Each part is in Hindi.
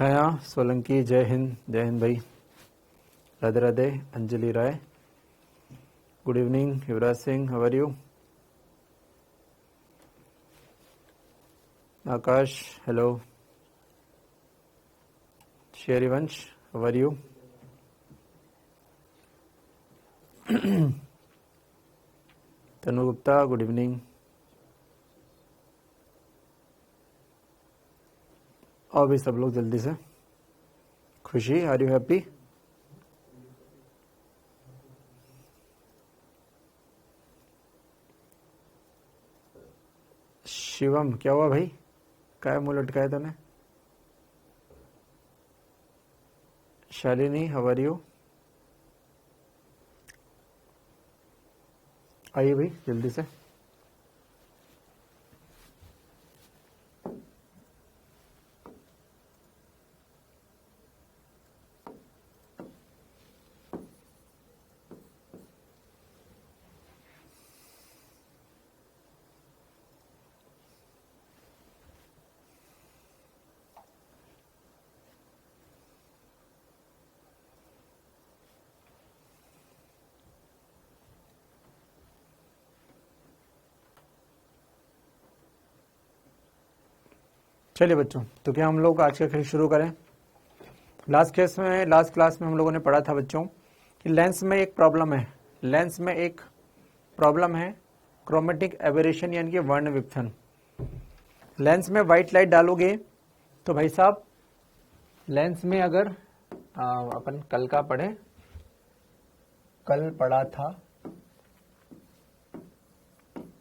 छाया सोलंकी, जय हिंद भाई। Radhe Radhe. Anjali Rai, good evening. Yuvraj Singh, how are you? Akash, hello. Sherivansh, how are you? Tanu Gupta, good evening. और भी सब लोग जल्दी से। खुशी, आर यू हैप्पी? शिवम, क्या हुआ भाई? क्या मुंह लटकाया तूने? Shalini, how are you? आइए भाई जल्दी से। चलिए बच्चों, तो क्या हम लोग आज का खेल शुरू करें? लास्ट क्लास में हम लोगों ने पढ़ा था बच्चों कि लेंस में एक प्रॉब्लम है, क्रोमेटिक एबेरेशन यानी कि वर्ण विपथन। लेंस में व्हाइट लाइट डालोगे तो भाई साहब, लेंस में अगर अपन कल पढ़ा था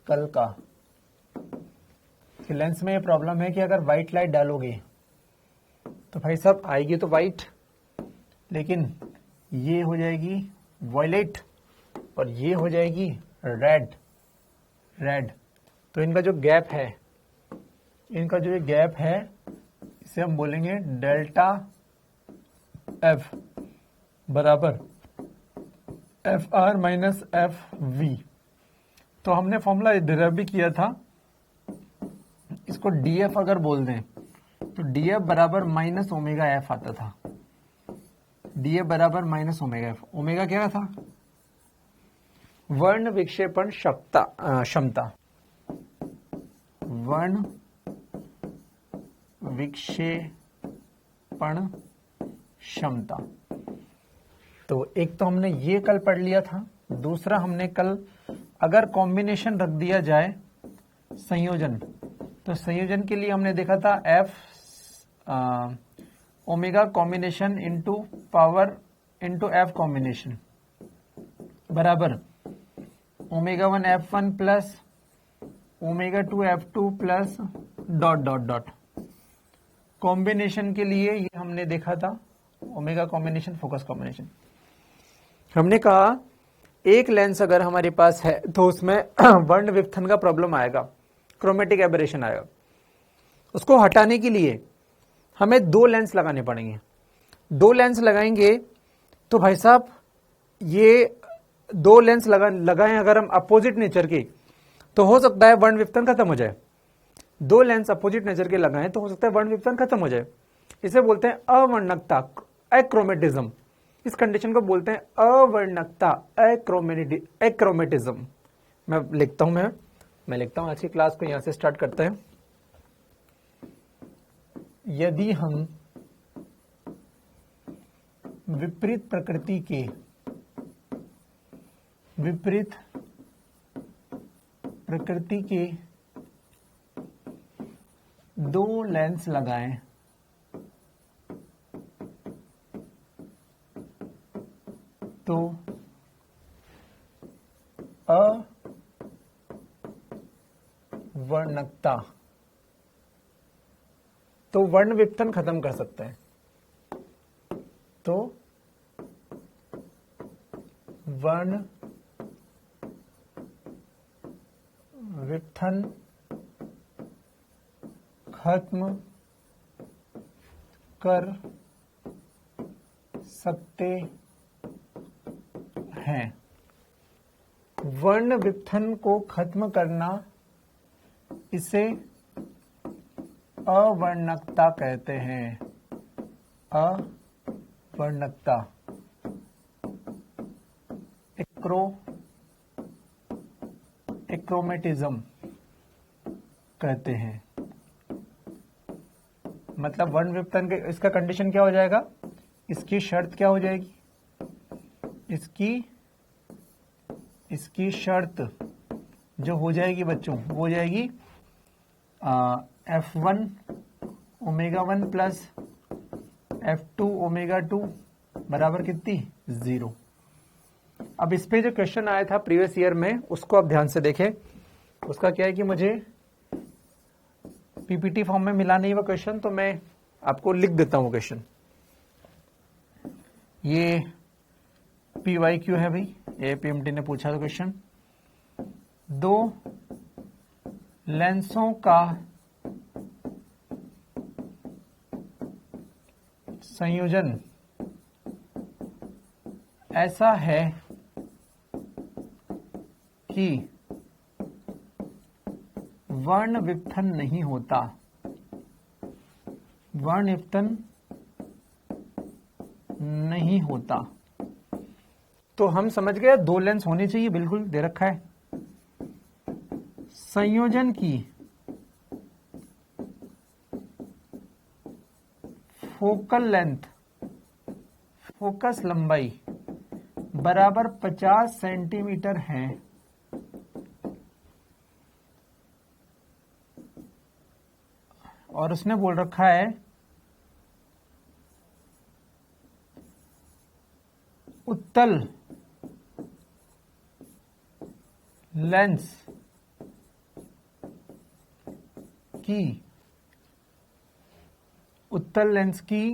कल का कि लेंस में ये प्रॉब्लम है कि अगर व्हाइट लाइट डालोगे तो भाई साहब आएगी तो व्हाइट, लेकिन ये हो जाएगी वॉयलेट और ये हो जाएगी रेड। तो इनका जो गैप है इसे हम बोलेंगे डेल्टा एफ बराबर F R minus F V. तो हमने फॉर्मूला डिराइव भी किया था, इसको डीएफ अगर बोल दें तो डीएफ बराबर माइनस ओमेगा एफ आता था। डीएफ बराबर माइनस ओमेगा एफ। ओमेगा क्या था? वर्ण विक्षेपण क्षमता। वर्ण विक्षेपण क्षमता। तो एक तो हमने ये कल पढ़ लिया था, दूसरा हमने कल अगर कॉम्बिनेशन रख दिया जाए संयोजन, तो संयोजन के लिए हमने देखा था F omega combination into power into F combination बराबर omega 1 F1 plus omega 2 F2 plus dot. Combination के लिए ये हमने देखा था ओमेगा कॉम्बिनेशन, फोकस कॉम्बिनेशन। हमने कहा एक लेंस अगर हमारे पास है तो उसमें वर्ण विपथन का प्रॉब्लम आएगा, क्रोमेटिक एबेरेशन आएगा। उसको हटाने के लिए हमें दो लेंस लगाने पड़ेंगे। दो लेंस लगाएंगे तो भाई साहब ये दो लेंस लगाएं अगर हम अपोजिट नेचर के, तो हो सकता है वर्ण विपथन खत्म हो जाए। दो लेंस अपोजिट नेचर के लगाएं तो हो सकता है वर्ण विपथन खत्म हो जाए। इसे बोलते हैं अवर्णकता, एक्रोमेटिज्म। इस कंडीशन को बोलते हैं अवर्णकता, एक्रोमेटिज्म। मैं लिखता हूं आज की क्लास को यहां से स्टार्ट करते हैं। यदि हम विपरीत प्रकृति के दो लेंस लगाएं तो अवर्णकता, तो वर्ण विपथन खत्म कर सकते हैं। तो वर्ण विपथन खत्म कर सकते हैं। वर्ण विपथन को खत्म करना, इसे अवर्णकता कहते हैं। अवर्णकता, एक्रोमेटिज्म कहते हैं। मतलब वर्ण विपतन के इसका कंडीशन क्या हो जाएगा, इसकी शर्त क्या हो जाएगी, इसकी शर्त जो हो जाएगी बच्चों वो हो जाएगी F1 omega 1 plus F2 omega 2 बराबर कितनी 0। अब इस पे जो क्वेश्चन आया था प्रीवियस ईयर में उसको आप ध्यान से देखें। उसका क्या है कि मुझे पीपीटी फॉर्म में मिला नहीं हुआ क्वेश्चन, तो मैं आपको लिख देता हूं क्वेश्चन। ये PYQ है भाई, APMT ने पूछा था क्वेश्चन। दो लेंसों का संयोजन ऐसा है कि वर्ण विपथन नहीं होता, वर्ण विपथन नहीं होता। तो हम समझ गए दो लेंस होने चाहिए, बिल्कुल दे रखा है। संयोजन की फोकल लेंथ, फोकस लंबाई बराबर 50 सेंटीमीटर है। और उसने बोल रखा है उत्तल लेंस की, उत्तल लेंस की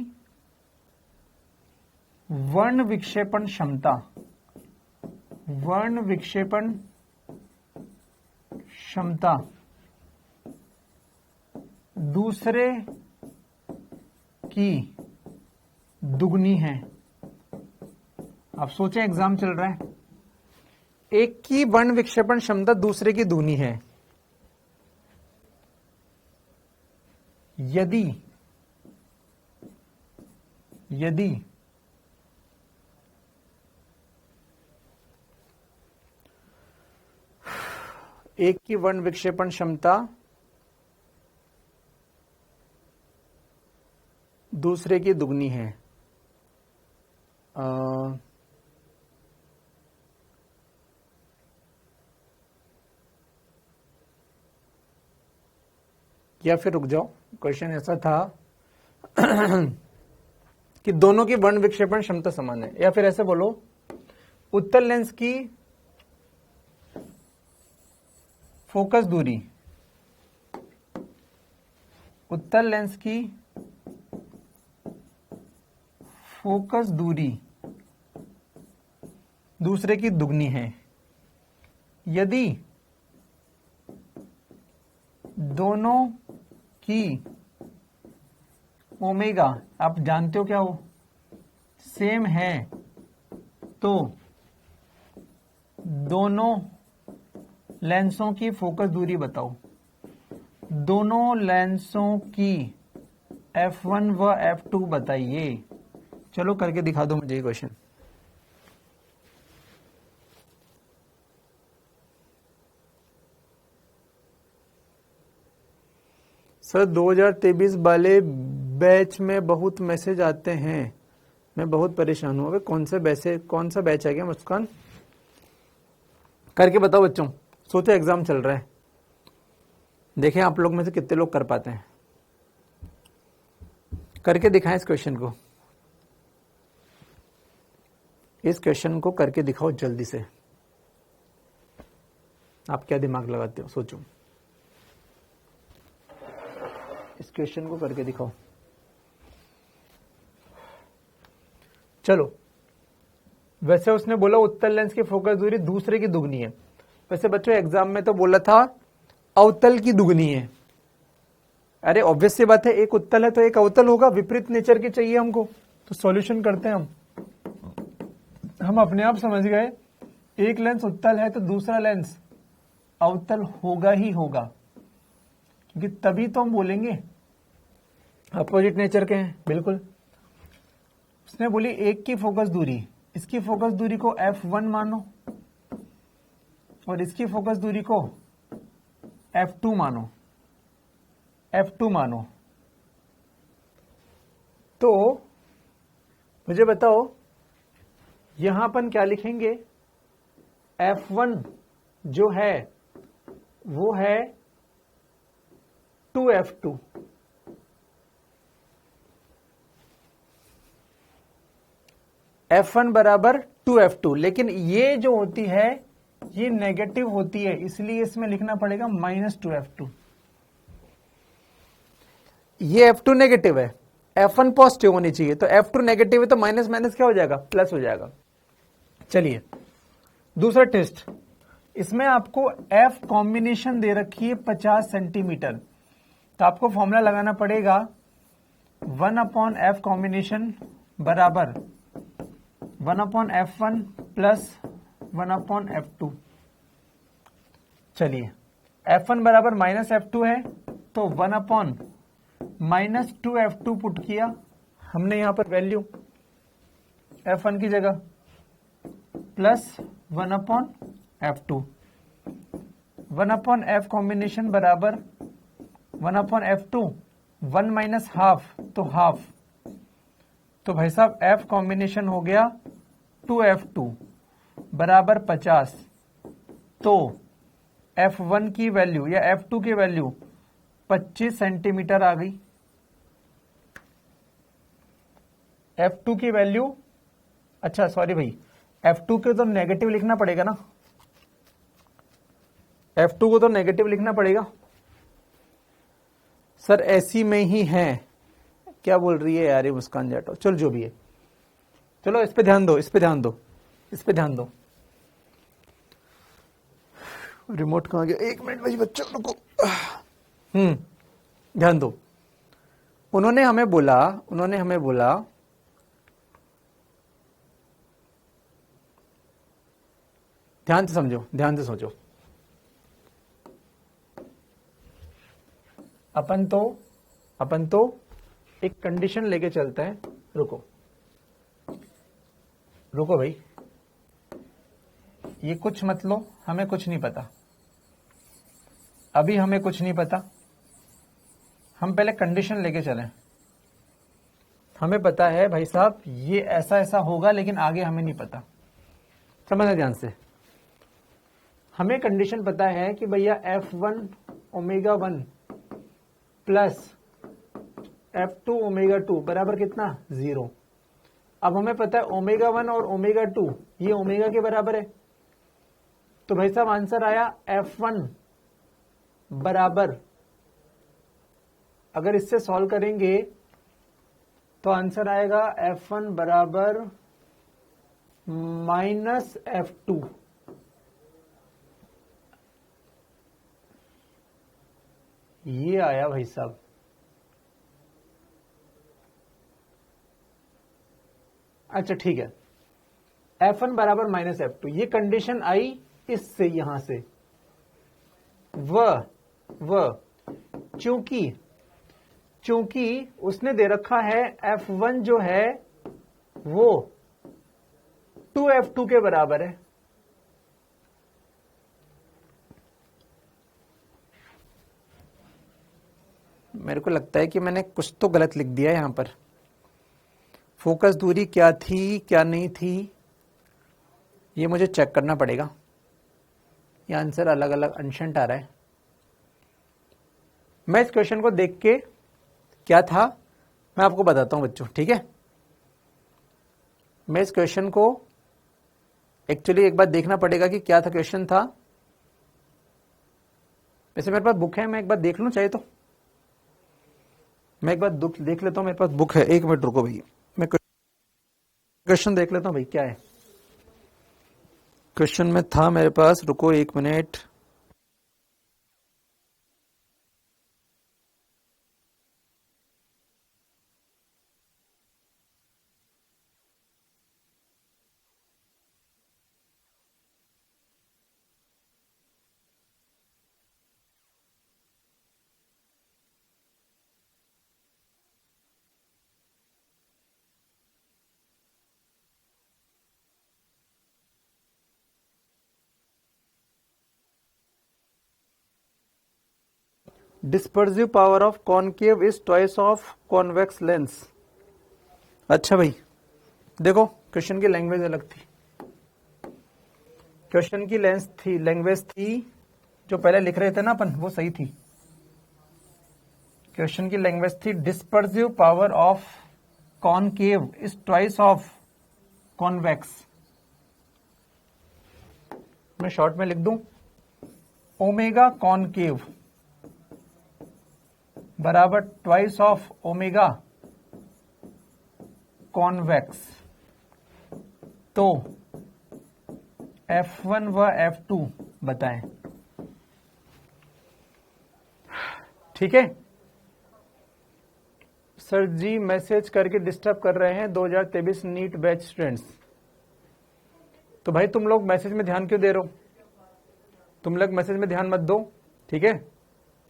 वर्ण विक्षेपण क्षमता, वर्ण विक्षेपण क्षमता दूसरे की दुगनी है। आप सोचें एग्जाम चल रहा है, एक की वर्ण विक्षेपण क्षमता दूसरे की दुगनी है यदि एक की वर्ण विक्षेपण क्षमता दूसरे की दुगनी है। या फिर रुक जाओ, क्वेश्चन ऐसा था कि दोनों की वर्ण विक्षेपण क्षमता समान है। या फिर ऐसे बोलो उत्तल लेंस की फोकस दूरी, उत्तल लेंस की फोकस दूरी दूसरे की दुगनी है यदि दोनों की ओमेगा, आप जानते हो क्या हो, सेम है, तो दोनों लेंसों की फोकस दूरी बताओ। दोनों लेंसों की F1 व F2 बताइए। चलो करके दिखा दो मुझे ये क्वेश्चन। सर 2023 वाले बैच में बहुत मैसेज आते हैं, मैं बहुत परेशान हूं। कौन सा बैच आ गया मुस्कान, करके बताओ बच्चों। सोचो एग्जाम चल रहा है, देखें आप लोग में से कितने लोग कर पाते हैं। करके दिखाएं इस क्वेश्चन को, इस क्वेश्चन को करके दिखाओ जल्दी से। आप क्या दिमाग लगाते हो, सोचो। इस क्वेश्चन को करके दिखाओ। चलो, वैसे उसने बोला उत्तल लेंस की फोकस दूरी दूसरे की दुगनी है। वैसे बच्चों एग्जाम में तो बोला था अवतल की दुगनी है। अरे ऑब्वियस सी बात है, एक उत्तल है तो एक अवतल होगा, विपरीत नेचर की चाहिए हमको। तो सॉल्यूशन करते हैं हम अपने आप समझ गए, एक लेंस उत्तल है तो दूसरा लेंस अवतल होगा ही होगा, क्योंकि तभी तो हम बोलेंगे अपोजिट नेचर के हैं। बिल्कुल, उसने बोली एक की फोकस दूरी, इसकी फोकस दूरी को F1 मानो और इसकी फोकस दूरी को F2 मानो, F2 मानो। तो मुझे बताओ यहां अपन क्या लिखेंगे? F1 जो है वो है 2F2, F1 बराबर 2F2, लेकिन ये जो होती है ये नेगेटिव होती है, इसलिए इसमें लिखना पड़ेगा -2F2। ये F2 नेगेटिव है, F1 पॉजिटिव होनी चाहिए, तो F2 नेगेटिव है तो माइनस माइनस क्या हो जाएगा? प्लस हो जाएगा। चलिए दूसरा टेस्ट, इसमें आपको F कॉम्बिनेशन दे रखी है 50 सेंटीमीटर, तो आपको फॉर्मूला लगाना पड़ेगा 1/F कॉम्बिनेशन बराबर 1/F1 प्लस 1/F2। चलिए F1 बराबर -F2 है, तो 1/-2F2 पुट किया हमने यहां पर वैल्यू F1 की जगह, प्लस 1/F2। 1/F कॉम्बिनेशन बराबर 1/F2, 1 माइनस हाफ तो हाफ, तो भाई साहब F कॉम्बिनेशन हो गया 2F2 बराबर 50। तो F1 की वैल्यू या F2 की वैल्यू 25 सेंटीमीटर आ गई। F2 की वैल्यू, अच्छा सॉरी भाई, F2 के तो नेगेटिव लिखना पड़ेगा ना, F2 को तो नेगेटिव लिखना पड़ेगा। सर ऐसी में ही है, क्या बोल रही है यार ये मुस्कान जाटो? चलो जो भी है, चलो इस पे ध्यान दो, इस पे ध्यान दो, इस पे ध्यान दो। रिमोट कहाँ गया? 1 मिनट भाई बच्चों रुको। ध्यान दो। उन्होंने हमें बोला ध्यान से समझो, ध्यान से सोचो। अपन तो एक कंडीशन लेके चलते हैं। रुको भाई, ये कुछ मत लो, हमें कुछ नहीं पता, अभी हमें कुछ नहीं पता। हम पहले कंडीशन लेके चलें। हमें पता है भाई साहब ये ऐसा ऐसा होगा, लेकिन आगे हमें नहीं पता। समझना ध्यान से। हमें कंडीशन पता है कि भैया F1 ω1 प्लस F2 ω2 बराबर कितना? 0। अब हमें पता है ω1 और ω2 ये ओमेगा के बराबर है, तो भाई साहब आंसर आया F1 बराबर, अगर इससे सॉल्व करेंगे तो आंसर आएगा F1 बराबर -F2। ये आया भाई साहब। अच्छा ठीक है, F1 बराबर -F2, ये कंडीशन आई इससे, यहां से चूंकि उसने दे रखा है F1 जो है वो 2F2 के बराबर है। मेरे को लगता है कि मैंने कुछ तो गलत लिख दिया यहां पर। फोकस दूरी क्या थी क्या नहीं थी ये मुझे चेक करना पड़ेगा। ये आंसर अलग अलग अनशंट आ रहा है। मैं इस क्वेश्चन को देख के क्या था मैं आपको बताता हूं बच्चों, ठीक है? मैं इस क्वेश्चन को एक्चुअली एक बार देखना पड़ेगा कि क्या था क्वेश्चन था। वैसे मेरे पास बुक है, मैं एक बार देख लूं चाहे तो। मैं एक बार देख लेता हूं, मेरे पास बुक है। 1 मिनट रुको भैया, मैं क्वेश्चन देख लेता हूं भाई क्या है क्वेश्चन में था मेरे पास। रुको 1 minute. Dispersive power of concave is twice of convex lens. अच्छा भाई देखो, क्वेश्चन की लैंग्वेज अलग थी, क्वेश्चन की लैंग्वेज थी जो पहले लिख रहे थे ना अपन, वो सही थी। क्वेश्चन की लैंग्वेज थी dispersive power of concave is twice of convex. मैं शॉर्ट में लिख दूं, ओमेगा कॉनकेव बराबर ट्वाइस ऑफ ओमेगा कॉन्वेक्स। तो F1 व F2 बताएं। ठीक है सर जी, मैसेज करके डिस्टर्ब कर रहे हैं 2023 नीट बैच स्टूडेंट्स। तो भाई तुम लोग मैसेज में ध्यान क्यों दे रहे हो? तुम लोग मैसेज में ध्यान मत दो, ठीक है?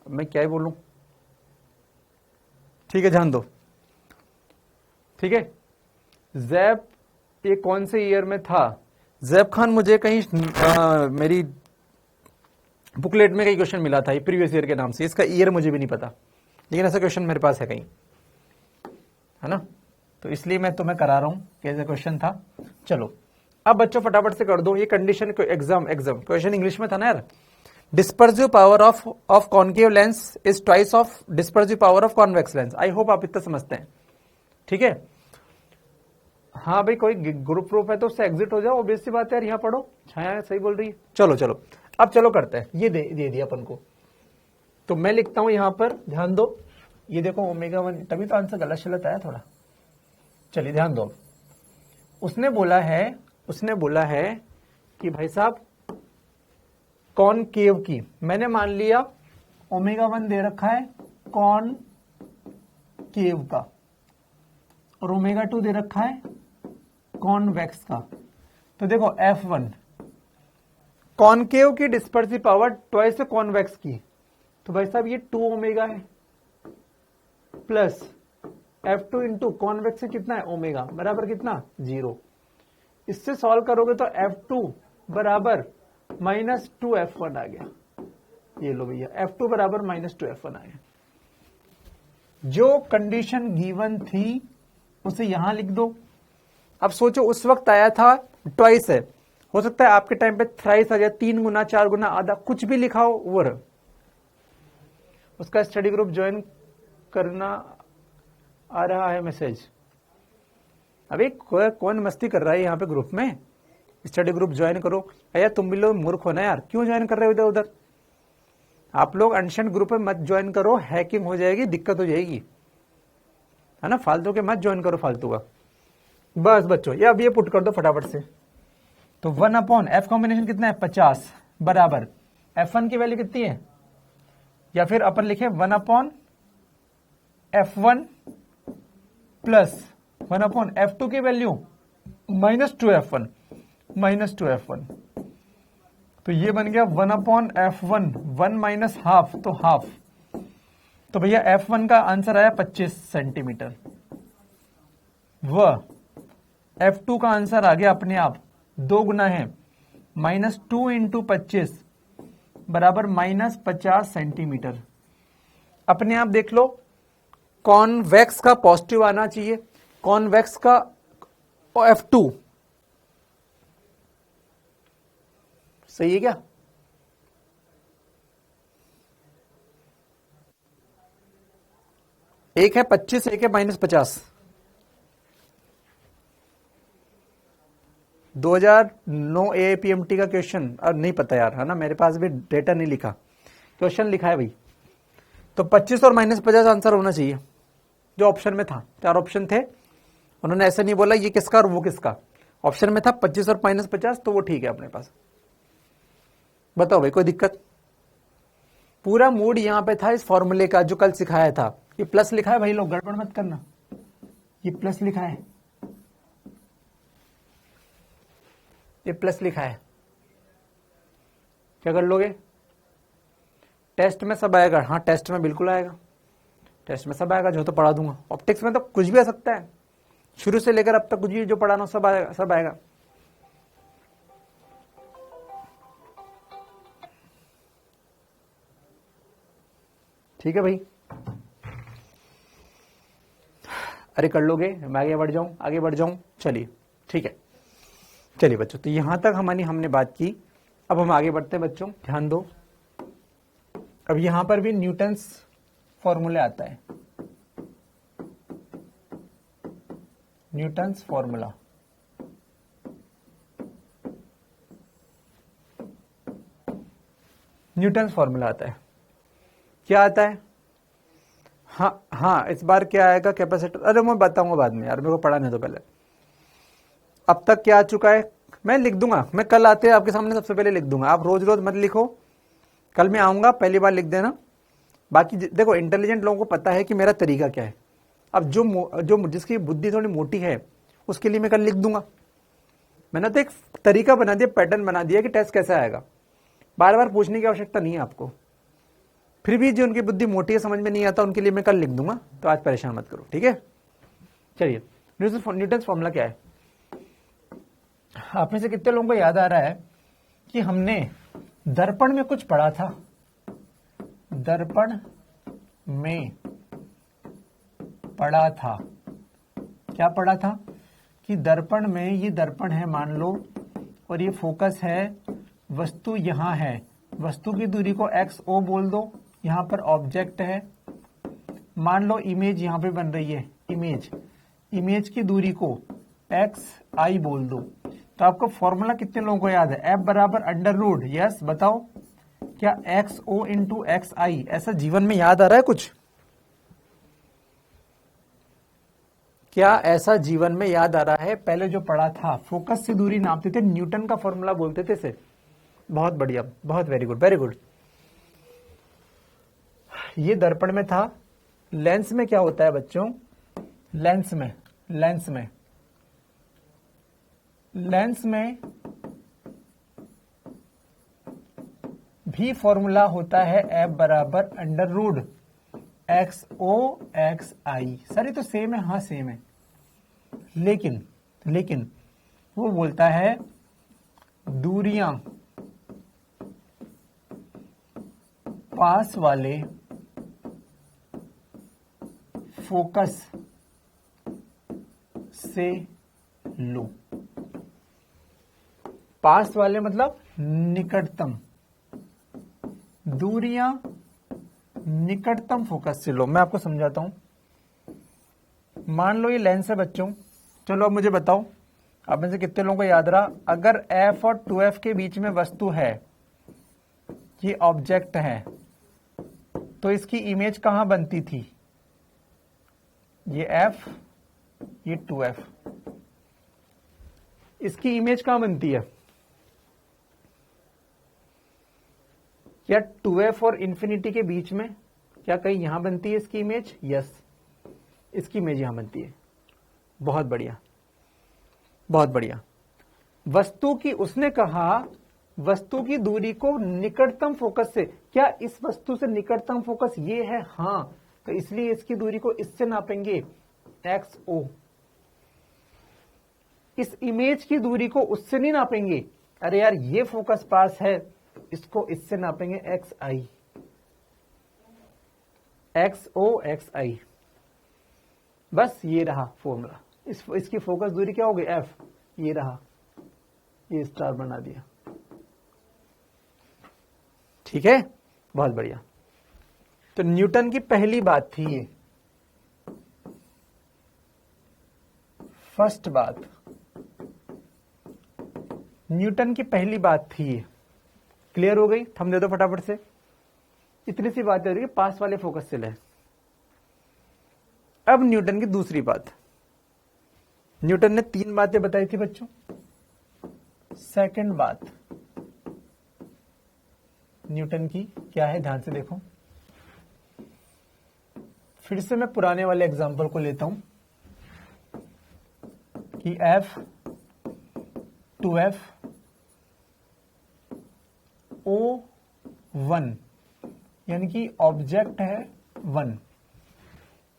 अब मैं क्या ही बोलूं, ठीक है ध्यान दो, ठीक है। जैब ये कौन से ईयर में था? जैब खान मुझे कहीं मेरी बुकलेट में कहीं क्वेश्चन मिला था ये प्रीवियस ईयर के नाम से, इसका ईयर मुझे भी नहीं पता, लेकिन ऐसा क्वेश्चन मेरे पास है कहीं, है ना? तो इसलिए मैं तुम्हें करा रहा हूं कि ऐसा क्वेश्चन था। चलो अब बच्चों फटाफट से कर दो ये कंडीशन को। एग्जाम क्वेश्चन इंग्लिश में था ना यार। Dispersive power of concave lens is twice of dispersive power of convex lens. I hope आप इतना समझते हैं, ठीक है? हाँ भाई, कोई ग्रुप प्रूफ है तो उससे एग्जिट हो जाओ, ऑब्वियस सी बात है यार। यहाँ पढ़ो, छाया सही बोल रही है। चलो चलो अब चलो करते हैं। ये दे दिया अपन को, तो मैं लिखता हूं यहां पर, ध्यान दो। ये देखो ओमेगा 1, तभी तो आंसर गलत शलत आया थोड़ा। चलिए ध्यान दो। उसने बोला है कि भाई साहब कॉनकेव की, मैंने मान लिया ओमेगा 1 दे रखा है कॉनकेव का, और ओमेगा 2 दे रखा है कॉन्वेक्स का। तो देखो F1 कॉनकेव की डिस्पर्सिव पावर ट्वाइस कॉन्वेक्स की, तो भाई साहब ये 2 ओमेगा है, प्लस F2 इंटू कॉन्वेक्स से कितना है ओमेगा, बराबर कितना 0। इससे सॉल्व करोगे तो F2 बराबर -2 F1 आ गया। ये लो भैया, F2 बराबर -2 F1 आ गया। जो कंडीशन गिवन थी उसे यहां लिख दो। अब सोचो उस वक्त आया था ट्वाइस है, हो सकता है आपके टाइम पे थ्राइस आ जाए, 3 गुना 4 गुना आधा, कुछ भी लिखा हो वो रहा। उसका स्टडी ग्रुप ज्वाइन करना आ रहा है मैसेज। अभी कौन मस्ती कर रहा है यहाँ पे ग्रुप में? स्टडी ग्रुप ज्वाइन करो। भैया तुम भी लोग मूर्ख हो ना यार, क्यों ज्वाइन कर रहे हो इधर उधर? आप लोग अनशन ग्रुप में मत ज्वाइन करो, हैकिंग हो जाएगी, दिक्कत हो जाएगी, है ना? फालतू के मत ज्वाइन करो, फालतू का। बस बच्चों ये अब ये पुट कर दो फटाफट से। तो 1/f कॉम्बिनेशन कितना है 50 बराबर F1 की वैल्यू कितनी है, या फिर अपन लिखे 1/f1 प्लस 1/f2 की वैल्यू -2f1 -2f1। तो ये बन गया 1/f1, 1 माइनस हाफ तो हाफ। तो भैया F1 का आंसर आया 25 सेंटीमीटर, व F2 का आंसर आ गया अपने आप 2 गुना है -2 इंटू 25 बराबर -50 सेंटीमीटर। अपने आप देख लो, कॉन्वेक्स का पॉजिटिव आना चाहिए, कॉन्वेक्स का F2 सही है क्या? एक है 25, एक है -50। 2009 APMT का क्वेश्चन, अब नहीं पता यार, है ना? मेरे पास भी डेटा नहीं लिखा, क्वेश्चन लिखा है भाई। तो 25 और -50 आंसर होना चाहिए जो ऑप्शन में था। 4 ऑप्शन थे, उन्होंने ऐसे नहीं बोला ये किसका और वो किसका, ऑप्शन में था 25 और -50, तो वो ठीक है अपने पास। बताओ भाई कोई दिक्कत? पूरा मूड यहां पे था इस फॉर्मूले का जो कल सिखाया था। ये प्लस लिखा है भाई, लोग गड़बड़ मत करना, ये प्लस लिखा है, ये प्लस लिखा है। क्या कर लोगे? टेस्ट में सब आएगा। हाँ टेस्ट में बिल्कुल आएगा, टेस्ट में सब आएगा, जो तो पढ़ा दूंगा। ऑप्टिक्स में तो कुछ भी आ सकता है, शुरू से लेकर अब तक कुछ भी जो पढ़ाना सब आएगा, सब आएगा। ठीक है भाई, अरे कर लोगे, मैं आगे बढ़ जाऊं, चलिए ठीक है। चलिए बच्चों, तो यहां तक हमने बात की। अब हम आगे बढ़ते हैं बच्चों, ध्यान दो। अब यहां पर भी न्यूटन्स फॉर्मूला आता है, न्यूटन्स फॉर्मूला। न्यूटन्स फॉर्मूला आता है, क्या आता है? हाँ इस बार क्या आएगा कैपेसिटर, अरे मैं बताऊंगा बाद में यार, मेरे को पढ़ाने दो पहले। अब तक क्या आ चुका है मैं लिख दूंगा, मैं कल आते हैं आपके सामने सबसे पहले लिख दूंगा, आप रोज रोज मत लिखो, कल मैं आऊंगा पहली बार लिख देना। बाकी देखो इंटेलिजेंट लोगों को पता है कि मेरा तरीका क्या है। अब जो जिसकी बुद्धि थोड़ी मोटी है उसके लिए मैं कल लिख दूंगा। मैंने तो एक तरीका बना दिया, पैटर्न बना दिया कि टेस्ट कैसे आएगा, बार बार पूछने की आवश्यकता नहीं है आपको। फिर भी जो उनकी बुद्धि मोटी है, समझ में नहीं आता, उनके लिए मैं कल लिख दूंगा, तो आज परेशान मत करो, ठीक है। चलिए, न्यूटन्स फॉर्मूला क्या है? आप में से कितने लोगों को याद आ रहा है कि हमने दर्पण में कुछ पढ़ा था? दर्पण में पढ़ा था, क्या पढ़ा था? कि दर्पण में, ये दर्पण है मान लो, और ये फोकस है, वस्तु यहां है, वस्तु की दूरी को XO बोल दो, यहां पर ऑब्जेक्ट है, मान लो इमेज यहां पे बन रही है, इमेज की दूरी को XI बोल दो। तो आपको फॉर्मूला कितने लोगों को याद है? F बराबर अंडर रूट, यस बताओ, क्या XO इंटू XI ऐसा जीवन में याद आ रहा है कुछ? क्या ऐसा जीवन में याद आ रहा है? पहले जो पढ़ा था, फोकस से दूरी नापते थे, न्यूटन का फॉर्मूला बोलते थे इसे। बहुत बढ़िया, बहुत वेरी गुड, वेरी गुड। ये दर्पण में था। लेंस में क्या होता है बच्चों? लेंस में भी फॉर्मूला होता है F बराबर under root XO XI। Sir ये तो सेम है, हाँ सेम है, लेकिन वो बोलता है दूरियां पास वाले फोकस से लो। पास वाले मतलब निकटतम, दूरियां निकटतम फोकस से लो। मैं आपको समझाता हूं। मान लो ये लेंस है बच्चों, चलो अब मुझे बताओ, आप में से कितने लोगों को याद रहा, अगर F और 2F के बीच में वस्तु है, ये ऑब्जेक्ट है, तो इसकी इमेज कहां बनती थी? ये F, ये 2F, इसकी इमेज कहां बनती है? क्या 2F और इंफिनिटी के बीच में, क्या कहीं यहां बनती है इसकी इमेज? यस, इसकी इमेज यहां बनती है। बहुत बढ़िया, बहुत बढ़िया। वस्तु की, उसने कहा वस्तु की दूरी को निकटतम फोकस से, क्या इस वस्तु से निकटतम फोकस ये है? हां, तो इसलिए इसकी दूरी को इससे नापेंगे, XO। इस इमेज की दूरी को उससे नहीं नापेंगे, अरे यार ये फोकस पास है, इसको इससे नापेंगे, XI, XO XI। बस ये रहा फॉर्मूला। इसकी फोकस दूरी क्या हो गई? F, ये रहा, ये स्टार बना दिया, ठीक है, बहुत बढ़िया। तो न्यूटन की पहली बात थी ये, फर्स्ट बात, न्यूटन की पहली बात थी ये। क्लियर हो गई? थम दे दो फटाफट से, इतनी सी बात है, पास वाले फोकस से ले। अब न्यूटन की दूसरी बात, न्यूटन ने 3 बातें बताई थी बच्चों। सेकंड बात न्यूटन की क्या है, ध्यान से देखो। फिर से मैं पुराने वाले एग्जांपल को लेता हूं कि F, 2F, O1, यानी कि ऑब्जेक्ट है 1,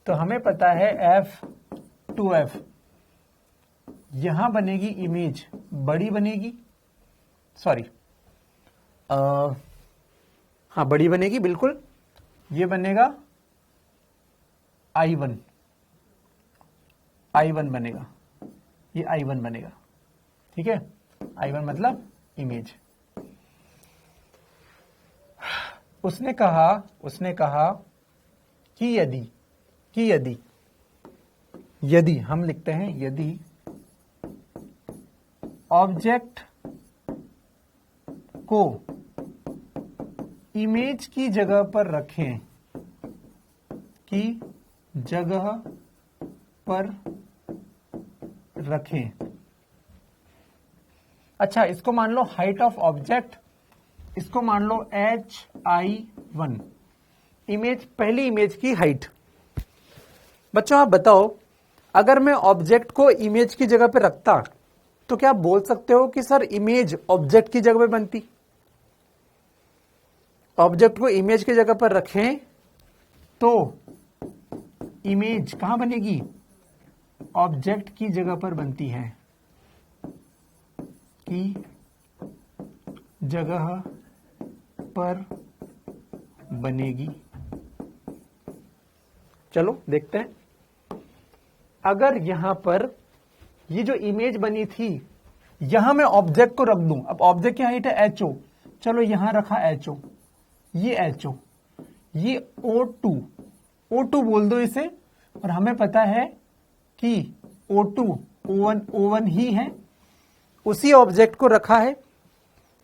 तो हमें पता है F, 2F, यहां बनेगी इमेज बड़ी बनेगी, सॉरी हाँ बड़ी बनेगी बिल्कुल, ये बनेगा I1 बनेगा, ये I1 बनेगा, ठीक है। I1 मतलब इमेज। उसने कहा कि यदि हम लिखते हैं यदि ऑब्जेक्ट को इमेज की जगह पर रखें, अच्छा, इसको मान लो हाइट ऑफ ऑब्जेक्ट, इसको मान लो hi1, इमेज, पहली इमेज की हाइट। बच्चों आप बताओ, अगर मैं ऑब्जेक्ट को इमेज की जगह पे रखता तो क्या आप बोल सकते हो कि सर इमेज ऑब्जेक्ट की जगह पे बनती? ऑब्जेक्ट को इमेज की जगह पर रखें तो इमेज कहां बनेगी? ऑब्जेक्ट की जगह पर बनती है, की जगह पर बनेगी। चलो देखते हैं, अगर यहां पर ये जो इमेज बनी थी, यहां मैं ऑब्जेक्ट को रख दूं, अब ऑब्जेक्ट की हाइट है HO, चलो यहां रखा HO, ये HO, ये O2 बोल दो इसे, और हमें पता है कि O2 O1 ही है, उसी ऑब्जेक्ट को रखा है,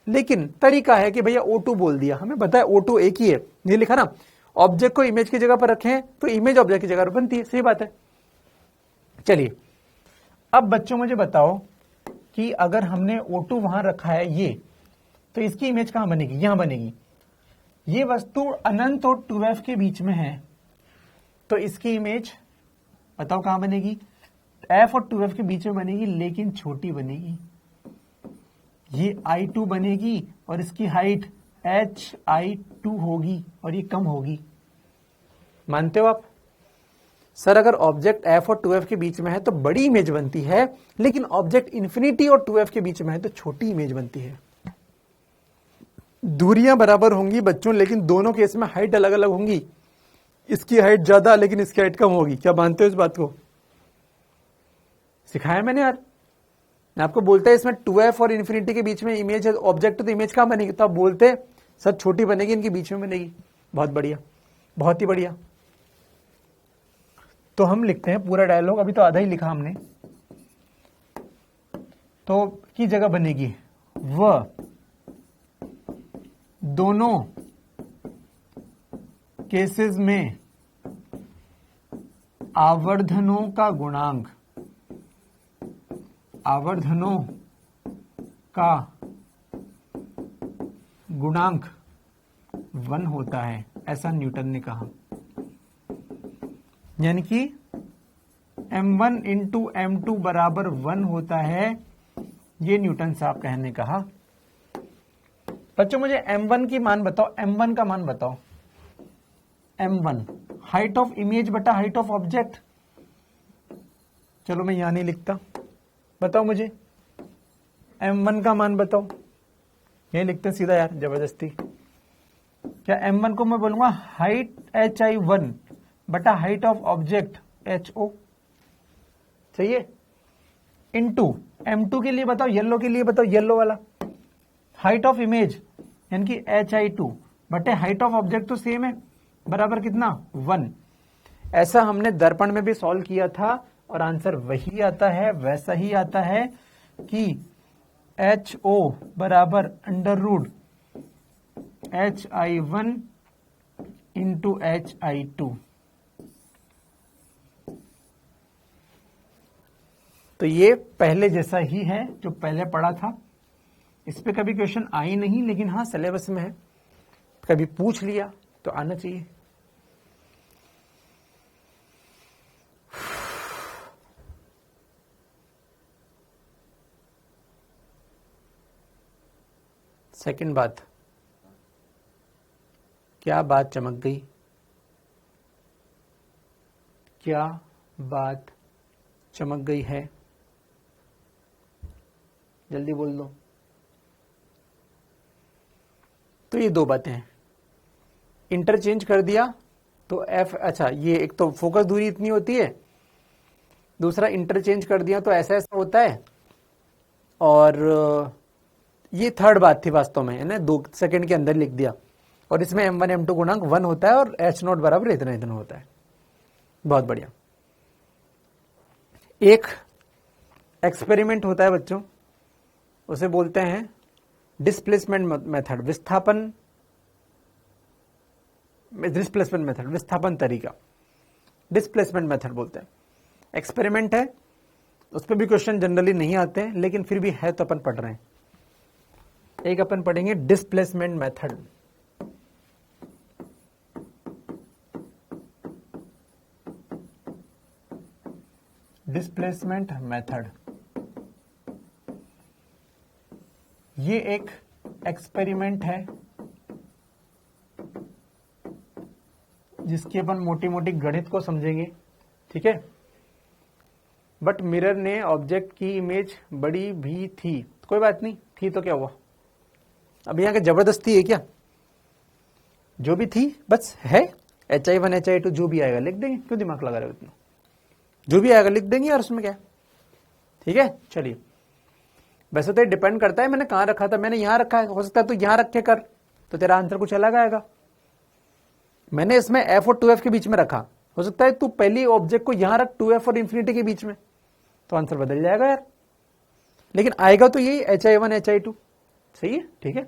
लेकिन तरीका है कि भैया O2 बोल दिया, हमें पता है O2 एक ही है, ये लिखा ना, ऑब्जेक्ट को इमेज की जगह पर रखें तो इमेज ऑब्जेक्ट की जगह पर बनती है, सही बात है। चलिए अब बच्चों मुझे बताओ कि अगर हमने O2 वहां रखा है ये, तो इसकी इमेज कहां बनेगी? यहां बनेगी। ये वस्तु अनंत और 2f के बीच में है, तो इसकी इमेज बताओ कहां बनेगी? f और 2f के बीच में बनेगी, लेकिन छोटी बनेगी। ये I2 बनेगी और इसकी हाइट hi2 होगी और ये कम होगी। मानते हो आप? सर अगर ऑब्जेक्ट f और 2f के बीच में है तो बड़ी इमेज बनती है, लेकिन ऑब्जेक्ट इंफिनिटी और 2f के बीच में है तो छोटी इमेज बनती है। दूरियां बराबर होंगी बच्चों, लेकिन दोनों केस में हाइट अलग अलग होंगी। इसकी हाइट ज्यादा लेकिन इसकी हाइट कम होगी। क्या मानते हो इस बात को? सिखाया मैंने यार। मैं आपको बोलता है इसमें 2f और इंफिनिटी के बीच में इमेज है, ऑब्जेक्ट तो इमेज कहां बनेगी? तो आप बोलते सर छोटी बनेगी, इनके बीच में बनेगी। बहुत बढ़िया, बहुत ही बढ़िया। तो हम लिखते हैं पूरा डायलॉग, अभी तो आधा ही लिखा हमने। तो की जगह बनेगी वह दोनों केसेस में आवर्धनों का गुणांक, आवर्धनों का गुणांक 1 होता है, ऐसा न्यूटन ने कहा। यानी कि m1 इंटू m2 बराबर 1 होता है, ये न्यूटन साहब कहने कहा। बच्चों मुझे m1 की मान बताओ, m1 का मान बताओ। m1 हाइट ऑफ इमेज बटा हाइट ऑफ ऑब्जेक्ट। चलो मैं यहां नहीं लिखता, बताओ मुझे m1 का मान बताओ। यही लिखते सीधा यार, जबरदस्ती। क्या m1 को मैं बोलूंगा हाइट hi1 बटा हाइट ऑफ ऑब्जेक्ट ho, चाहिए? इनटू m2 के लिए बताओ, येलो के लिए बताओ, येलो वाला हाइट ऑफ इमेज यानी कि hi2 बटे हाइट ऑफ ऑब्जेक्ट तो सेम है, बराबर कितना? 1। ऐसा हमने दर्पण में भी सॉल्व किया था और आंसर वही आता है, वैसा ही आता है कि ho बराबर under root hi1 into hi2। तो ये पहले जैसा ही है जो पहले पढ़ा था। इस पे कभी क्वेश्चन आई नहीं, लेकिन हाँ सिलेबस में है, कभी पूछ लिया तो आना चाहिए। सेकंड बात, क्या बात चमक गई? क्या बात चमक गई है? जल्दी बोल दो। तो ये दो बातें हैं, इंटरचेंज कर दिया तो एफ, अच्छा ये एक तो फोकस दूरी इतनी होती है, दूसरा इंटरचेंज कर दिया तो ऐसा ऐसा होता है, और ये थर्ड बात थी वास्तव में, है ना, 2 सेकंड के अंदर लिख दिया, और इसमें m1 m2 गुणांक 1 होता है और h नॉट बराबर इतना इतना होता है। बहुत बढ़िया। एक एक्सपेरिमेंट होता है बच्चों, उसे बोलते हैं डिस्प्लेसमेंट मेथड, विस्थापन तरीका, डिस्प्लेसमेंट मेथड बोलते हैं। एक्सपेरिमेंट है, उस पर भी क्वेश्चन जनरली नहीं आते हैं, लेकिन फिर भी है तो अपन पढ़ रहे हैं। एक अपन पढ़ेंगे डिस्प्लेसमेंट मेथड। डिस्प्लेसमेंट मेथड, ये एक एक्सपेरिमेंट है जिसकी अपन मोटी मोटी गणित को समझेंगे, ठीक है। बट मिरर ने ऑब्जेक्ट की इमेज बड़ी भी थी, कोई बात नहीं, थी तो क्या हुआ, अब यहाँ के जबरदस्ती है क्या, जो भी थी बस है, HI1 HI2 जो भी आएगा लिख देंगे, क्यों दिमाग लगा रहे हो इतना, जो भी आएगा लिख देंगे, और उसमें क्या, ठीक है। चलिए, वैसे तो ये डिपेंड करता है मैंने कहाँ रखा था, मैंने यहाँ रखा है, हो सकता है तो यहाँ रख के कर, तो तेरा आंसर कुछ अलग आएगा। मैंने इसमें f और 2f के बीच में रखा, हो सकता है तू पहली ऑब्जेक्ट को यहाँ रख 2f और इंफिनिटी के बीच में, तो आंसर बदल जाएगा यार, लेकिन आएगा तो यही HI1 HI2, सही है, ठीक है।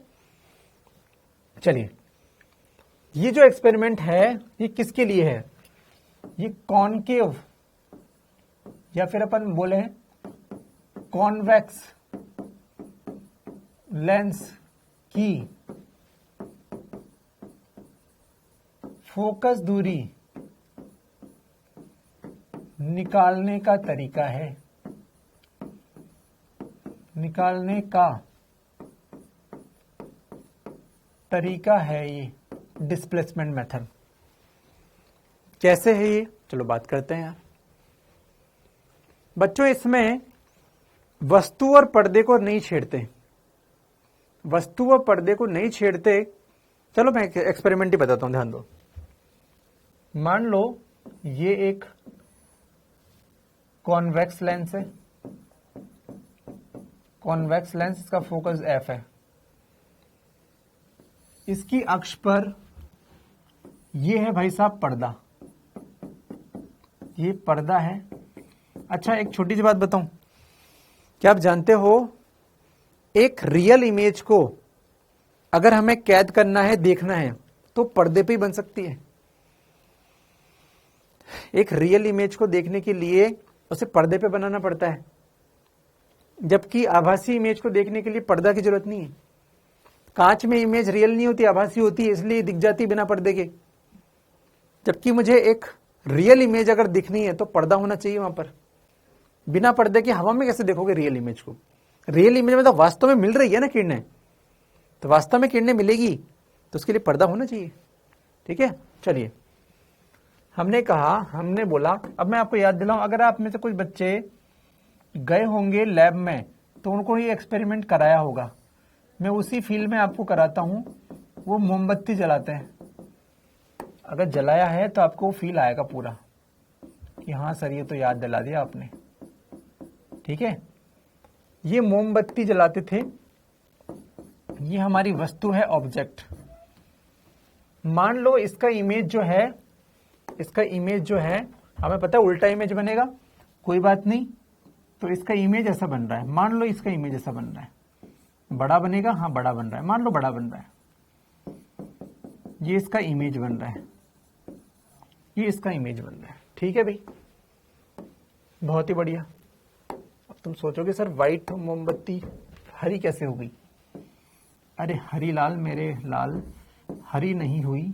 चलिए, ये जो एक्सपेरिमेंट है ये किसके लिए है, ये कॉनकेव या फिर अपन बोले कॉन्वेक्स लेंस की फोकस दूरी निकालने का तरीका है, निकालने का तरीका है ये डिस्प्लेसमेंट मेथड। कैसे है ये, चलो बात करते हैं यार। बच्चों, इसमें वस्तु और पर्दे को नहीं छेड़ते, वस्तु और पर्दे को नहीं छेड़ते। चलो मैं एक्सपेरिमेंट ही बताता हूं, ध्यान दो। मान लो ये एक कॉन्वेक्स लेंस है, कॉन्वेक्स लेंस, इसका फोकस f है, इसकी अक्ष पर ये है भाई साहब पर्दा, ये पर्दा है। अच्छा, एक छोटी सी बात बताऊं, क्या आप जानते हो एक रियल इमेज को अगर हमें कैद करना है, देखना है, तो पर्दे पे ही बन सकती है। एक रियल इमेज को देखने के लिए उसे पर्दे पे बनाना पड़ता है, जबकि आभासी इमेज को देखने के लिए पर्दा की जरूरत नहीं है। कांच में इमेज रियल नहीं होती, आभासी होती है, इसलिए दिख जाती बिना पर्दे के, जबकि मुझे एक रियल इमेज अगर दिखनी है तो पर्दा होना चाहिए वहां पर। बिना पर्दे के हवा में कैसे देखोगे रियल इमेज को, रियल इमेज में तो वास्तव में मिल रही है ना किरणें, तो वास्तव में किरणें मिलेगी तो उसके लिए पर्दा होना चाहिए, ठीक है। चलिए, हमने कहा, हमने बोला, अब मैं आपको याद दिलाऊं, अगर आप में से कुछ बच्चे गए होंगे लैब में तो उनको ये एक्सपेरिमेंट कराया होगा, मैं उसी फील्ड में आपको कराता हूं। वो मोमबत्ती जलाते हैं, अगर जलाया है तो आपको फील आएगा पूरा कि हाँ सर ये तो याद दिला दिया आपने, ठीक है। ये मोमबत्ती जलाते थे, ये हमारी वस्तु है, ऑब्जेक्ट। मान लो इसका इमेज जो है, इसका इमेज जो है, हमें पता है उल्टा इमेज बनेगा, कोई बात नहीं, तो इसका इमेज ऐसा बन रहा है। मान लो इसका इमेज ऐसा बन रहा है, बड़ा बनेगा, हाँ बड़ा बन रहा है, मान लो बड़ा बन रहा है, ये इसका इमेज बन रहा है, ये इसका इमेज बन रहा है, ठीक है भाई, बहुत ही बढ़िया। अब तुम सोचोगे सर व्हाइट मोमबत्ती हरी कैसे हो गई, अरे हरी लाल मेरे लाल, हरी नहीं हुई,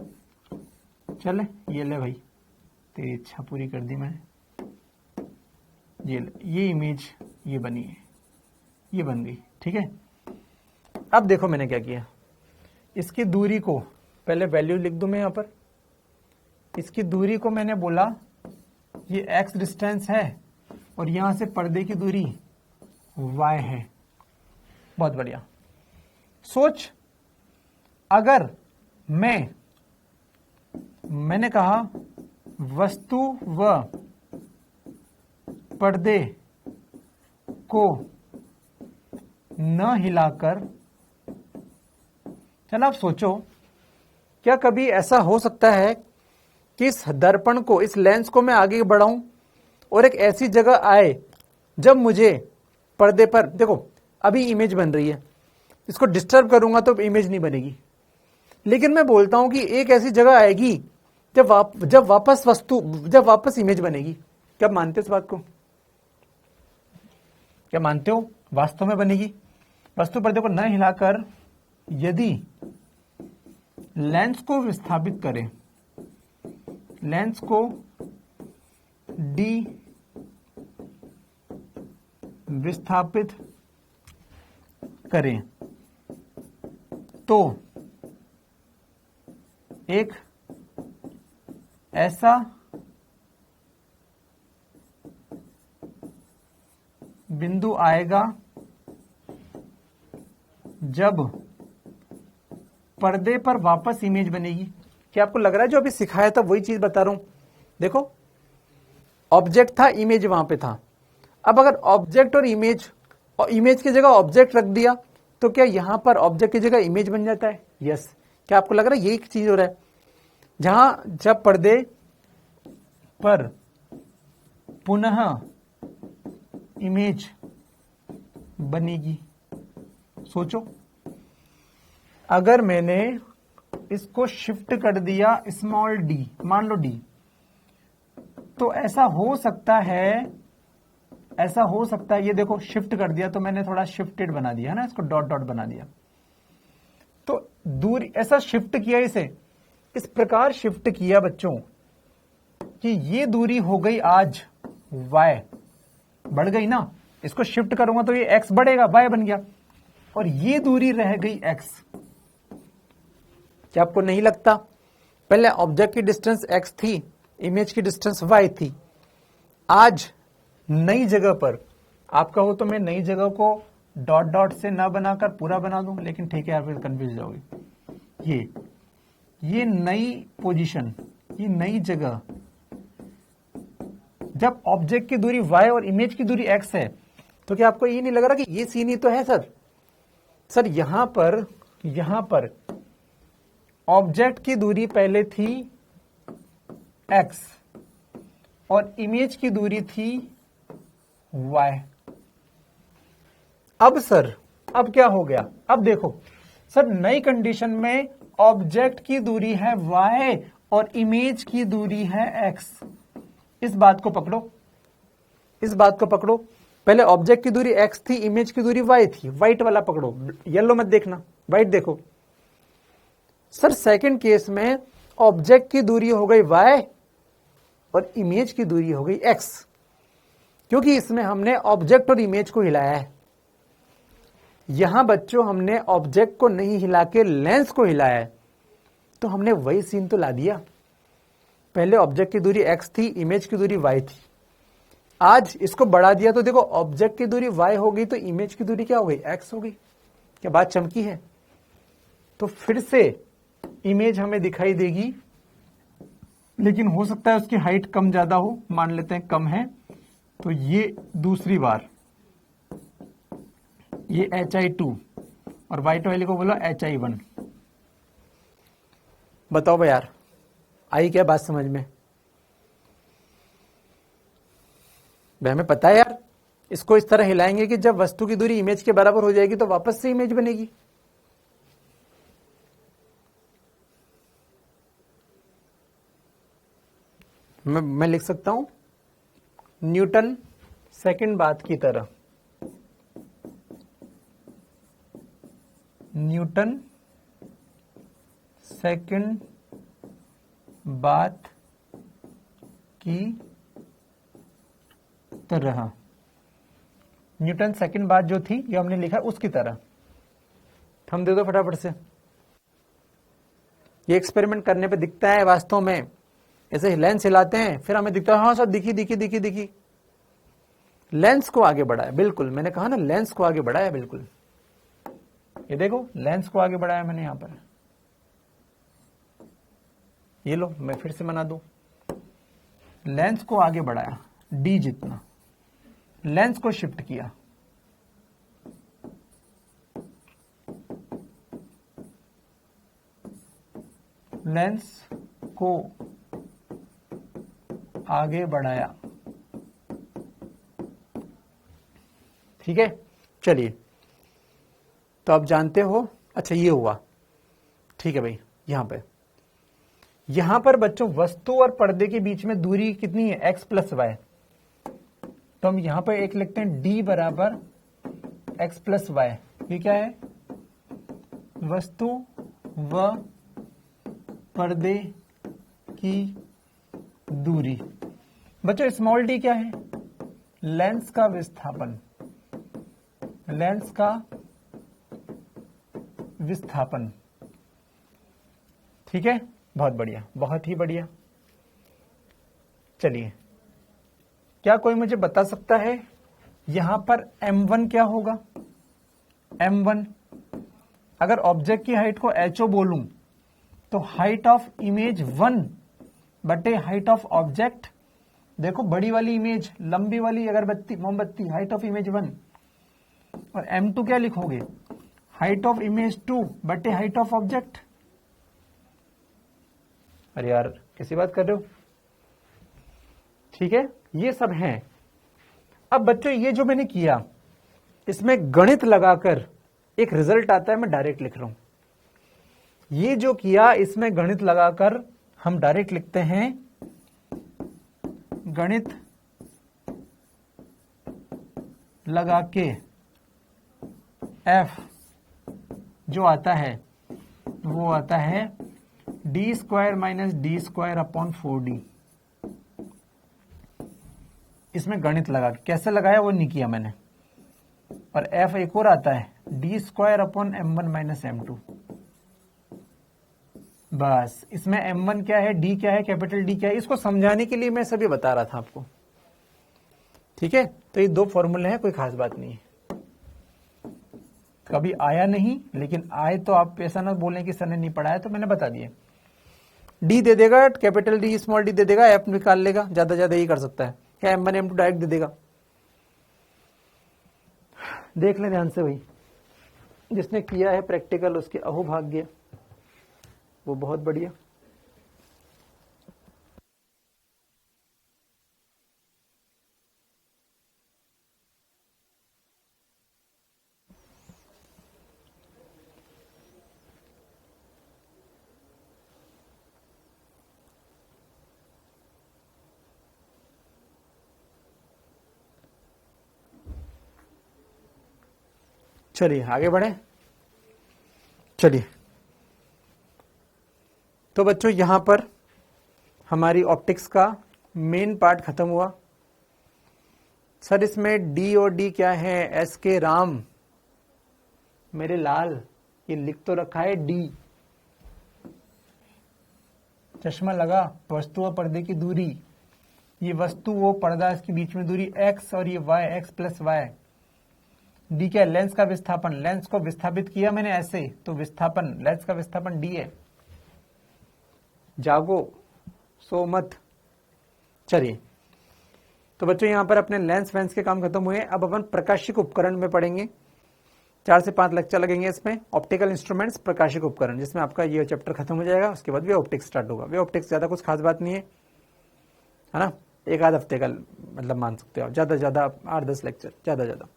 चले ये ले भाई, तेरी इच्छा पूरी कर दी मैंने, ये इमेज ये बनी है, ये बन गई, ठीक है। अब देखो मैंने क्या किया, इसकी दूरी को पहले वैल्यू लिख दूं मैं यहां पर, इसकी दूरी को मैंने बोला ये x डिस्टेंस है और यहां से पर्दे की दूरी y है। बहुत बढ़िया। सोच, अगर मैं मैंने कहा वस्तु व पर्दे को न हिलाकर, चलो आप सोचो, क्या कभी ऐसा हो सकता है कि इस दर्पण को, इस लेंस को मैं आगे बढ़ाऊं और एक ऐसी जगह आए जब मुझे पर्दे पर, देखो अभी इमेज बन रही है, इसको डिस्टर्ब करूंगा तो इमेज नहीं बनेगी, लेकिन मैं बोलता हूं कि एक ऐसी जगह आएगी जब वापस इमेज बनेगी। क्या मानते हो इस बात को? क्या मानते हो वास्तव में बनेगी? वस्तु पर्दे को न हिलाकर यदि लेंस को विस्थापित करें, लेंस को डी विस्थापित करें तो एक ऐसा बिंदु आएगा जब पर्दे पर वापस इमेज बनेगी। क्या आपको लग रहा है जो अभी सिखाया था वही चीज बता रहा हूं? देखो ऑब्जेक्ट था, इमेज वहां पे था। अब अगर ऑब्जेक्ट और इमेज की जगह ऑब्जेक्ट रख दिया तो क्या यहां पर ऑब्जेक्ट की जगह इमेज बन जाता है? यस। क्या आपको लग रहा है यही चीज हो रहा है? जब पर्दे पर पुनः इमेज बनेगी, सोचो अगर मैंने इसको शिफ्ट कर दिया स्मॉल डी, मान लो डी, तो ऐसा हो सकता है, ये देखो शिफ्ट कर दिया तो मैंने थोड़ा शिफ्टेड बना दिया है ना, इसको डॉट डॉट बना दिया, तो दूरी ऐसा शिफ्ट किया, इसे इस प्रकार शिफ्ट किया बच्चों कि ये दूरी हो गई आज y, बढ़ गई ना, इसको शिफ्ट करूंगा तो ये x बढ़ेगा, y बन गया, और ये दूरी रह गई x। क्या आपको नहीं लगता पहले ऑब्जेक्ट की डिस्टेंस x थी, इमेज की डिस्टेंस y थी, आज नई जगह पर आप कहो तो मैं नई जगह को डॉट डॉट से ना बनाकर पूरा बना दूं, लेकिन ठीक है यार फिर कंफ्यूज जाओगे। ये नई पोजीशन, ये नई जगह, जब ऑब्जेक्ट की दूरी y और इमेज की दूरी x है, तो क्या आपको ये नहीं लग रहा कि ये सीन ही तो है सर यहां पर ऑब्जेक्ट की दूरी पहले थी x और इमेज की दूरी थी y। अब क्या हो गया? अब देखो सर, नई कंडीशन में ऑब्जेक्ट की दूरी है y और इमेज की दूरी है x। इस बात को पकड़ो, पहले ऑब्जेक्ट की दूरी x थी, इमेज की दूरी y थी, व्हाइट वाला पकड़ो, येलो मत देखना, व्हाइट देखो। सर सेकंड केस में ऑब्जेक्ट की दूरी हो गई y और इमेज की दूरी हो गई x, क्योंकि इसमें हमने ऑब्जेक्ट और इमेज को हिलाया है। यहां बच्चों हमने ऑब्जेक्ट को नहीं हिला के लेंस को हिलाया है, तो हमने वही सीन तो ला दिया। पहले ऑब्जेक्ट की दूरी x थी, इमेज की दूरी y थी, आज इसको बढ़ा दिया तो देखो ऑब्जेक्ट की दूरी y हो गई तो इमेज की दूरी क्या हो गई? x हो गई। क्या बात चमकी है? तो फिर से इमेज हमें दिखाई देगी, लेकिन हो सकता है उसकी हाइट कम ज्यादा हो, मान लेते हैं कम है, तो ये दूसरी बार ये hi2 और व्हाइट वाले को बोला hi1। बताओ भाई यार, आई क्या बात समझ में? भाई हमें पता है यार, इसको इस तरह हिलाएंगे कि जब वस्तु की दूरी इमेज के बराबर हो जाएगी तो वापस से इमेज बनेगी। मैं लिख सकता हूं न्यूटन सेकंड बात की तरह, न्यूटन सेकंड बात की तरह। न्यूटन सेकंड बात जो थी ये हमने लिखा उसकी तरह। हम दे दो फटाफट से। ये एक्सपेरिमेंट करने पे दिखता है वास्तव में, ऐसे लेंस हिलाते हैं फिर हमें दिखता है हाँ सर दिखी। लेंस को आगे बढ़ाया, बिल्कुल मैंने कहा ना, लेंस को आगे बढ़ाया, बिल्कुल ये देखो लेंस को आगे बढ़ाया मैंने यहां पर। ये लो मैं फिर से बना दूं, लेंस को आगे बढ़ाया d जितना, लेंस को शिफ्ट किया, लेंस को आगे बढ़ाया। ठीक है, चलिए तो आप जानते हो, अच्छा ये हुआ, ठीक है भाई। यहां पर बच्चों वस्तु और पर्दे के बीच में दूरी कितनी है, x प्लस वाई। तो हम यहां पर एक लिखते हैं d बराबर x प्लस वाई। ये क्या है, वस्तु व पर्दे की दूरी। बच्चों स्मॉल d क्या है, लेंस का विस्थापन, लेंस का विस्थापन। ठीक है, बहुत बढ़िया, बहुत ही बढ़िया। चलिए, क्या कोई मुझे बता सकता है यहां पर m1 क्या होगा? m1 अगर ऑब्जेक्ट की हाइट को ho बोलूं तो हाइट ऑफ इमेज 1 बटे हाइट ऑफ ऑब्जेक्ट। देखो बड़ी वाली इमेज, लंबी वाली अगरबत्ती मोमबत्ती, हाइट ऑफ इमेज 1, और m2 क्या लिखोगे, हाइट ऑफ इमेज 2 बटे हाइट ऑफ ऑब्जेक्ट। अरे यार कैसी बात कर रहे हो? ठीक है, ये सब हैं। अब बच्चों ये जो मैंने किया, इसमें गणित लगाकर एक रिजल्ट आता है, मैं डायरेक्ट लिख रहा हूं। ये जो किया इसमें गणित लगाकर हम डायरेक्ट लिखते हैं, गणित लगा के f जो आता है वो आता है D square minus D square upon 4d। इसमें गणित लगा के कैसे लगाया वो नहीं किया मैंने। और f एक और आता है D square upon m1 minus m2। बस इसमें m1 क्या है, d क्या है, कैपिटल D क्या है, इसको समझाने के लिए मैं सभी बता रहा था आपको। ठीक है, तो ये दो फॉर्मूले हैं, कोई खास बात नहीं है। कभी आया नहीं, लेकिन आए तो आप ऐसा ना बोलें कि सर ने नहीं पढ़ाया, तो मैंने बता दिया। डी दे देगा, कैपिटल डी स्मॉल डी दे देगा, एफ निकाल लेगा, ज्यादा ज्यादा यही कर सकता है, क्या m1 m2 डायरेक्ट दे देगा। देख ले ध्यान से भाई, जिसने किया है प्रैक्टिकल उसके अहोभाग्य, वो बहुत बढ़िया। चलिए आगे बढ़े। चलिए तो बच्चों यहां पर हमारी ऑप्टिक्स का मेन पार्ट खत्म हुआ। सर इसमें डी और डी क्या है, एस के राम मेरे लाल, ये लिख तो रखा है डी, चश्मा लगा, वस्तु और पर्दे की दूरी, ये वस्तु वो पर्दा, इसके बीच में दूरी x और ये y, x plus y. D क्या, लेंस का विस्थापन, लेंस को विस्थापित किया मैंने ऐसे, तो विस्थापन, लेंस का विस्थापन डी है। जागो, सो मत। चलिए तो बच्चों यहां पर अपने लेंस वेंस के काम खत्म हुए। अब अपन प्रकाशिक उपकरण में पढ़ेंगे, 4 से 5 लेक्चर लगेंगे इसमें। ऑप्टिकल इंस्ट्रूमेंट्स, प्रकाशिक उपकरण, जिसमें आपका ये चैप्टर खत्म हो जाएगा। उसके बाद वे ऑप्टिक्स स्टार्ट होगा। वे ऑप्टिक्स ज्यादा कुछ खास बात नहीं है ना, एक आध हफ्ते का मतलब मान सकते हो, ज्यादा ज्यादा 8-10 लेक्चर, ज्यादा ज्यादा।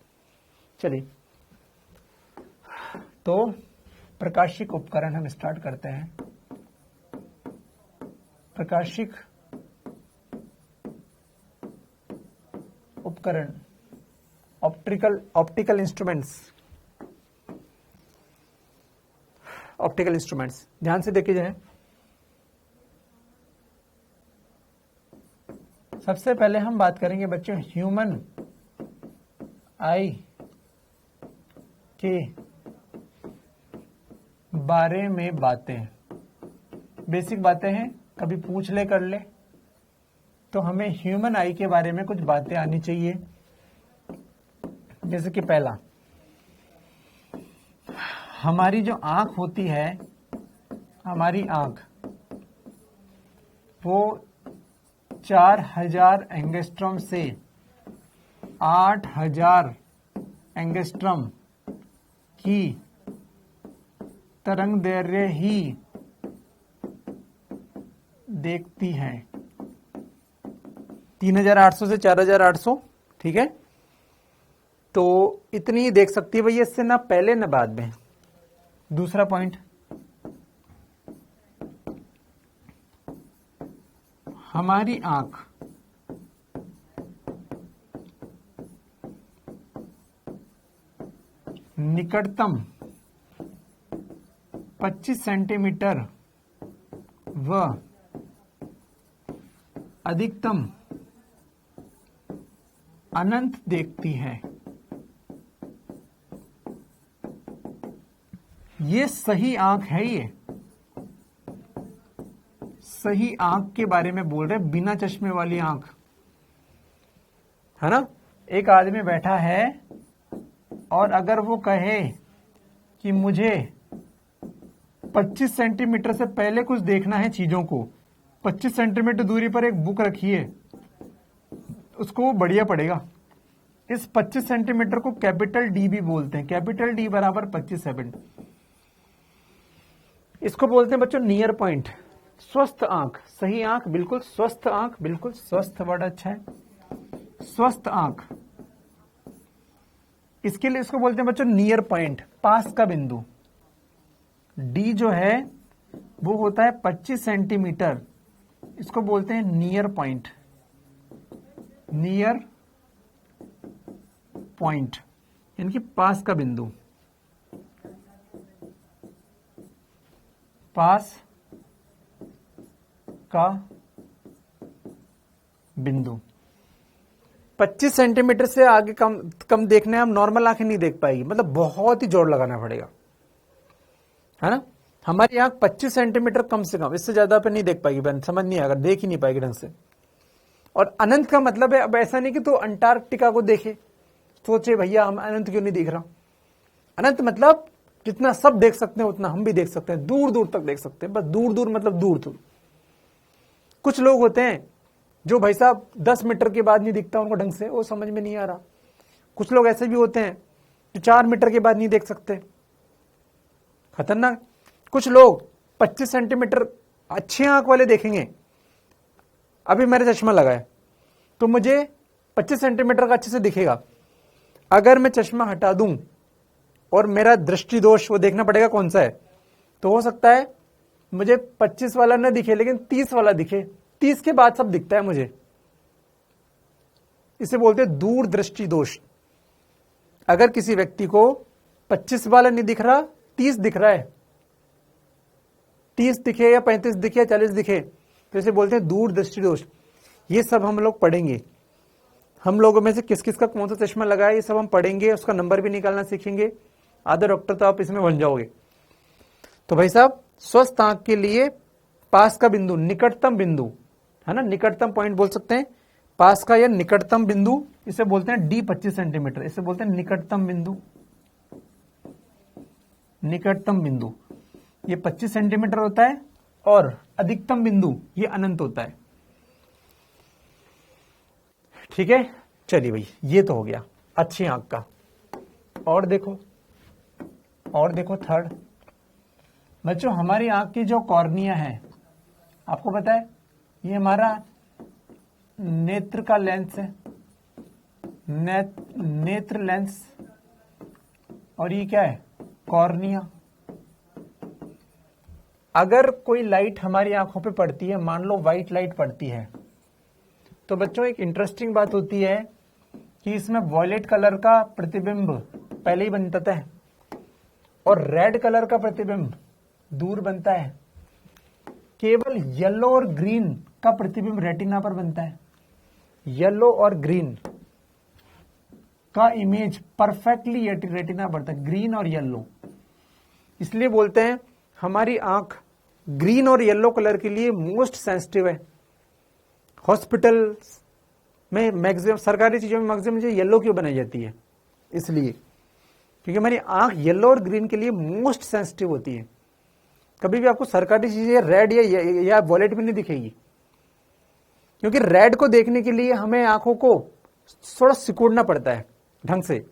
चलिए तो प्रकाशिक उपकरण हम स्टार्ट करते हैं। प्रकाशिक उपकरण, ऑप्टिकल इंस्ट्रूमेंट्स, ऑप्टिकल इंस्ट्रूमेंट्स ध्यान से देखिए जाए। सबसे पहले हम बात करेंगे बच्चों ह्यूमन आई के बारे में बातें, बेसिक बातें हैं, कभी पूछ ले कर ले, तो हमें ह्यूमन आई के बारे में कुछ बातें आनी चाहिए। जैसे कि पहला, हमारी जो आंख होती है, हमारी आंख वो 4000 एंगस्ट्रॉम से 8000 एंगस्ट्रॉम की तरंग दैर्घ्य ही देखती है। 3800 से 4800, ठीक है। तो इतनी ही देख सकती है भैया, इससे ना पहले ना बाद में। दूसरा पॉइंट, हमारी आंख निकटतम 25 सेंटीमीटर व अधिकतम अनंत देखती है। ये सही आंख है, ये सही आंख के बारे में बोल रहे, बिना चश्मे वाली आंख, है ना। एक आदमी बैठा है और अगर वो कहे कि मुझे 25 सेंटीमीटर से पहले कुछ देखना है चीजों को, 25 सेंटीमीटर दूरी पर एक बुक रखी है, उसको वो बढ़िया पड़ेगा। इस 25 सेंटीमीटर को कैपिटल डी भी बोलते हैं। कैपिटल डी बराबर 25 इसको बोलते हैं बच्चों नियर पॉइंट। स्वस्थ आंख, सही आंख, बिल्कुल स्वस्थ आंख, बिल्कुल स्वस्थ वर्ड अच्छा है, स्वस्थ आंख। इसके लिए इसको बोलते हैं बच्चों नियर पॉइंट, पास का बिंदु। डी जो है वो होता है 25 सेंटीमीटर, इसको बोलते हैं नियर पॉइंट। नियर पॉइंट यानी कि पास का बिंदु, पास का बिंदु। 25 सेंटीमीटर से आगे कम देखने हम नॉर्मल आंखें नहीं देख पाएगी, मतलब बहुत ही जोर लगाना पड़ेगा, है ना। हमारी आंख 25 सेंटीमीटर कम से कम, इससे ज्यादा पे नहीं देख पाएगी, बहन समझ नहीं आएगा, देख ही नहीं पाएगी ढंग से। और अनंत का मतलब है, अब ऐसा नहीं कि तो अंटार्कटिका को देखे, सोचे भैया हम अनंत क्यों नहीं देख रहा। अनंत मतलब जितना सब देख सकते हैं उतना हम भी देख सकते हैं, दूर दूर तक देख सकते हैं, बस दूर दूर मतलब दूर दूर। कुछ लोग होते हैं जो भाई साहब 10 मीटर के बाद नहीं दिखता उनको ढंग से, वो समझ में नहीं आ रहा। कुछ लोग ऐसे भी होते हैं जो 4 मीटर के बाद नहीं देख सकते, खतरनाक। कुछ लोग 25 सेंटीमीटर अच्छी आंख वाले देखेंगे। अभी मेरा चश्मा लगा है तो मुझे 25 सेंटीमीटर का अच्छे से दिखेगा। अगर मैं चश्मा हटा दूं और मेरा दृष्टि दोष वो देखना पड़ेगा कौन सा है, तो हो सकता है मुझे 25 वाला न दिखे लेकिन 30 वाला दिखे, 30 के बाद सब दिखता है मुझे। इसे बोलते हैं दूर दृष्टि दोष। अगर किसी व्यक्ति को 25 वाला नहीं दिख रहा, 30 दिख रहा है, 30 दिखे या 35 दिखे या 40 दिखे, तो इसे बोलते हैं दूर दृष्टि दोष। ये सब हम लोग पढ़ेंगे। हम लोगों में से किस किस का कौन सा चश्मा लगा है ये सब हम पढ़ेंगे, उसका नंबर भी निकालना सीखेंगे। आधे डॉक्टर तो आप इसमें बन जाओगे। तो भाई साहब स्वस्थ आंख के लिए पास का बिंदु, निकटतम बिंदु, है ना, निकटतम पॉइंट बोल सकते हैं, पास का या निकटतम बिंदु, इसे बोलते हैं डी 25 सेंटीमीटर, इसे बोलते हैं निकटतम बिंदु। निकटतम बिंदु ये 25 सेंटीमीटर होता है और अधिकतम बिंदु ये अनंत होता है। ठीक है, चलिए भाई ये तो हो गया अच्छी आंख का। और देखो, और देखो थर्ड बच्चों, हमारी आंख की जो कॉर्निया है, आपको पता है ये हमारा नेत्र का लेंस है, नेत्र लेंस, और ये क्या है, कॉर्निया। अगर कोई लाइट हमारी आंखों पे पड़ती है, मान लो व्हाइट लाइट पड़ती है, तो बच्चों एक इंटरेस्टिंग बात होती है कि इसमें वॉयलेट कलर का प्रतिबिंब पहले ही बनता है और रेड कलर का प्रतिबिंब दूर बनता है। केवल येलो और ग्रीन का प्रतिबिंब रेटिना पर बनता है। येलो और ग्रीन का इमेज परफेक्टली रेटिना बढ़ता है, ग्रीन और येलो। इसलिए बोलते हैं हमारी आंख ग्रीन और येलो कलर के लिए मोस्ट सेंसिटिव है। हॉस्पिटल में मैक्सिमम, सरकारी चीजों में मैक्सिमम येलो क्यों बनाई जाती है, इसलिए क्योंकि हमारी आंख येलो और ग्रीन के लिए मोस्ट सेंसिटिव होती है। कभी भी आपको सरकारी चीजें रेड या वॉलेट में नहीं दिखेगी, क्योंकि रेड को देखने के लिए हमें आंखों को थोड़ा सिकुड़ना पड़ता है ढंग से,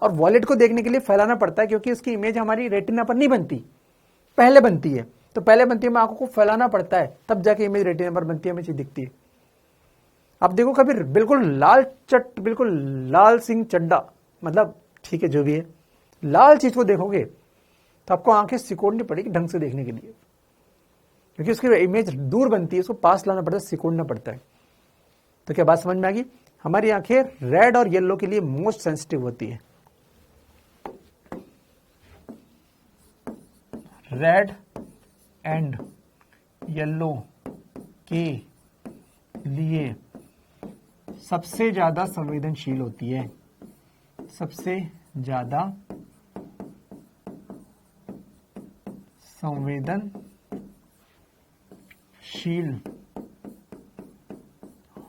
और वॉयलेट को देखने के लिए फैलाना पड़ता है, क्योंकि उसकी इमेज हमारी रेटिना पर नहीं बनती, पहले बनती है। तो पहले बनती है, हमें आंखों को फैलाना पड़ता है, तब जाके इमेज रेटिना पर बनती है, हमें चीज दिखती है। अब देखो कभी बिल्कुल लाल सिंह चड्डा, मतलब ठीक है जो भी है, लाल चीज को देखोगे तो आपको आंखें सिकोड़नी पड़ेगी ढंग से देखने के लिए, क्योंकि उसकी इमेज दूर बनती है, उसको पास लाना पड़ता है, सिकोड़ना पड़ता है। तो क्या बात समझ में आ गई? हमारी आंखें रेड और येलो के लिए मोस्ट सेंसिटिव होती है। रेड एंड येलो के लिए सबसे ज्यादा संवेदनशील होती है, सबसे ज्यादा संवेदनशील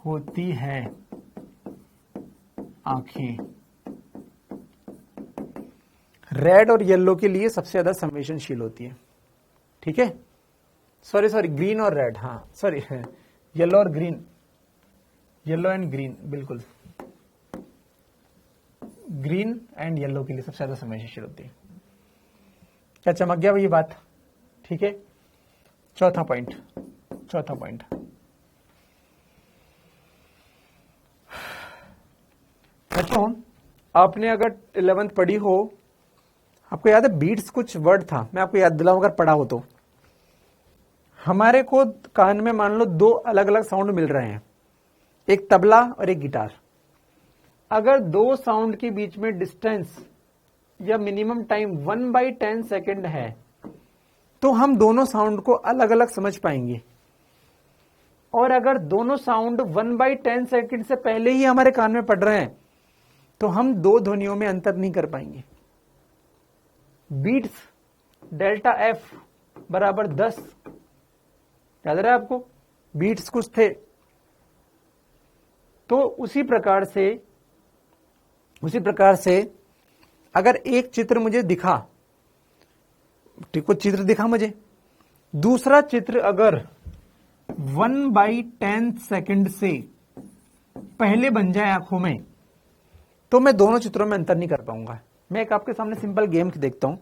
होती है आंखें। रेड और येलो के लिए सबसे ज्यादा संवेदनशील होती है, ठीक है। सॉरी ग्रीन और रेड, हाँ सॉरी येलो और ग्रीन, येलो एंड ग्रीन, बिल्कुल ग्रीन एंड येलो के लिए सबसे ज्यादा संवेदनशील होती है। क्या चमक गया ये बात? ठीक है। चौथा पॉइंट बच्चों, आपने अगर 11th पढ़ी हो, आपको याद है बीट्स कुछ वर्ड था, मैं आपको याद दिलाऊं अगर पढ़ा हो तो। हमारे को कान में मान लो दो अलग अलग साउंड मिल रहे हैं, एक तबला और एक गिटार। अगर दो साउंड के बीच में डिस्टेंस या मिनिमम टाइम 1/10 सेकेंड है, तो हम दोनों साउंड को अलग अलग समझ पाएंगे। और अगर दोनों साउंड 1/10 सेकेंड से पहले ही हमारे कान में पड़ रहे हैं, तो हम दो ध्वनियों में अंतर नहीं कर पाएंगे। बीट्स डेल्टा एफ बराबर 10, याद रहा है आपको? बीट्स कुछ थे। तो उसी प्रकार से अगर एक चित्र मुझे दिखा, ठीक, कुछ चित्र दिखा मुझे, दूसरा चित्र अगर 1/10 सेकेंड से पहले बन जाए आंखों में, तो मैं दोनों चित्रों में अंतर नहीं कर पाऊंगा। मैं एक आपके सामने सिंपल गेम देखता हूं।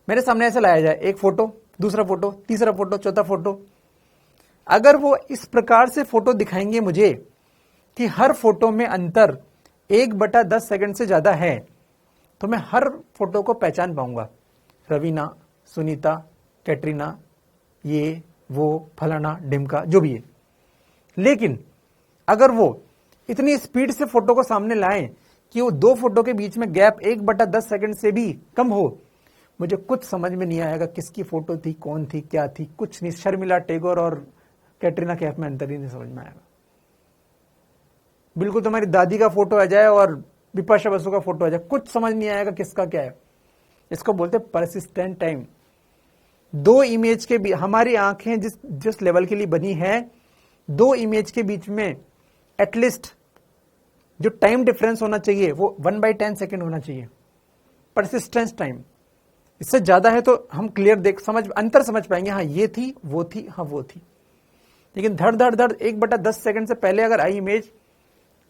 मेरे सामने ऐसे लाया जाए, एक फोटो, दूसरा फोटो, तीसरा फोटो, चौथा फोटो। अगर वो इस प्रकार से फोटो दिखाएंगे मुझे कि हर फोटो में अंतर 1/10 सेकेंड से ज्यादा है, तो मैं हर फोटो को पहचान पाऊंगा। रवीना, सुनीता, कैटरीना, ये वो फलाना ढिमका, जो भी है। लेकिन अगर वो इतनी स्पीड से फोटो को सामने लाएं कि वो दो फोटो के बीच में गैप 1/10 सेकेंड से भी कम हो, मुझे कुछ समझ में नहीं आएगा किसकी फोटो थी, कौन थी, क्या थी, कुछ नहीं। शर्मिला टैगोर और कैटरीना कैफ में अंतर ही नहीं समझ में आएगा। बिल्कुल तुम्हारी दादी का फोटो आ जाए और बिपाशा बसु का फोटो आ जाए, कुछ समझ नहीं आएगा किसका क्या है। इसको बोलते हैं परसिस्टेंट टाइम। दो इमेज के हमारी आंखें जिस लेवल के लिए बनी है, दो इमेज के बीच में एटलीस्ट जो टाइम डिफरेंस होना चाहिए वो 1/10 सेकेंड होना चाहिए, परसिस्टेंस टाइम। इससे ज्यादा है तो हम क्लियर अंतर समझ पाएंगे, हाँ ये थी, वो थी, हाँ वो थी। लेकिन धड़ 1/10 सेकेंड से पहले अगर आई इमेज,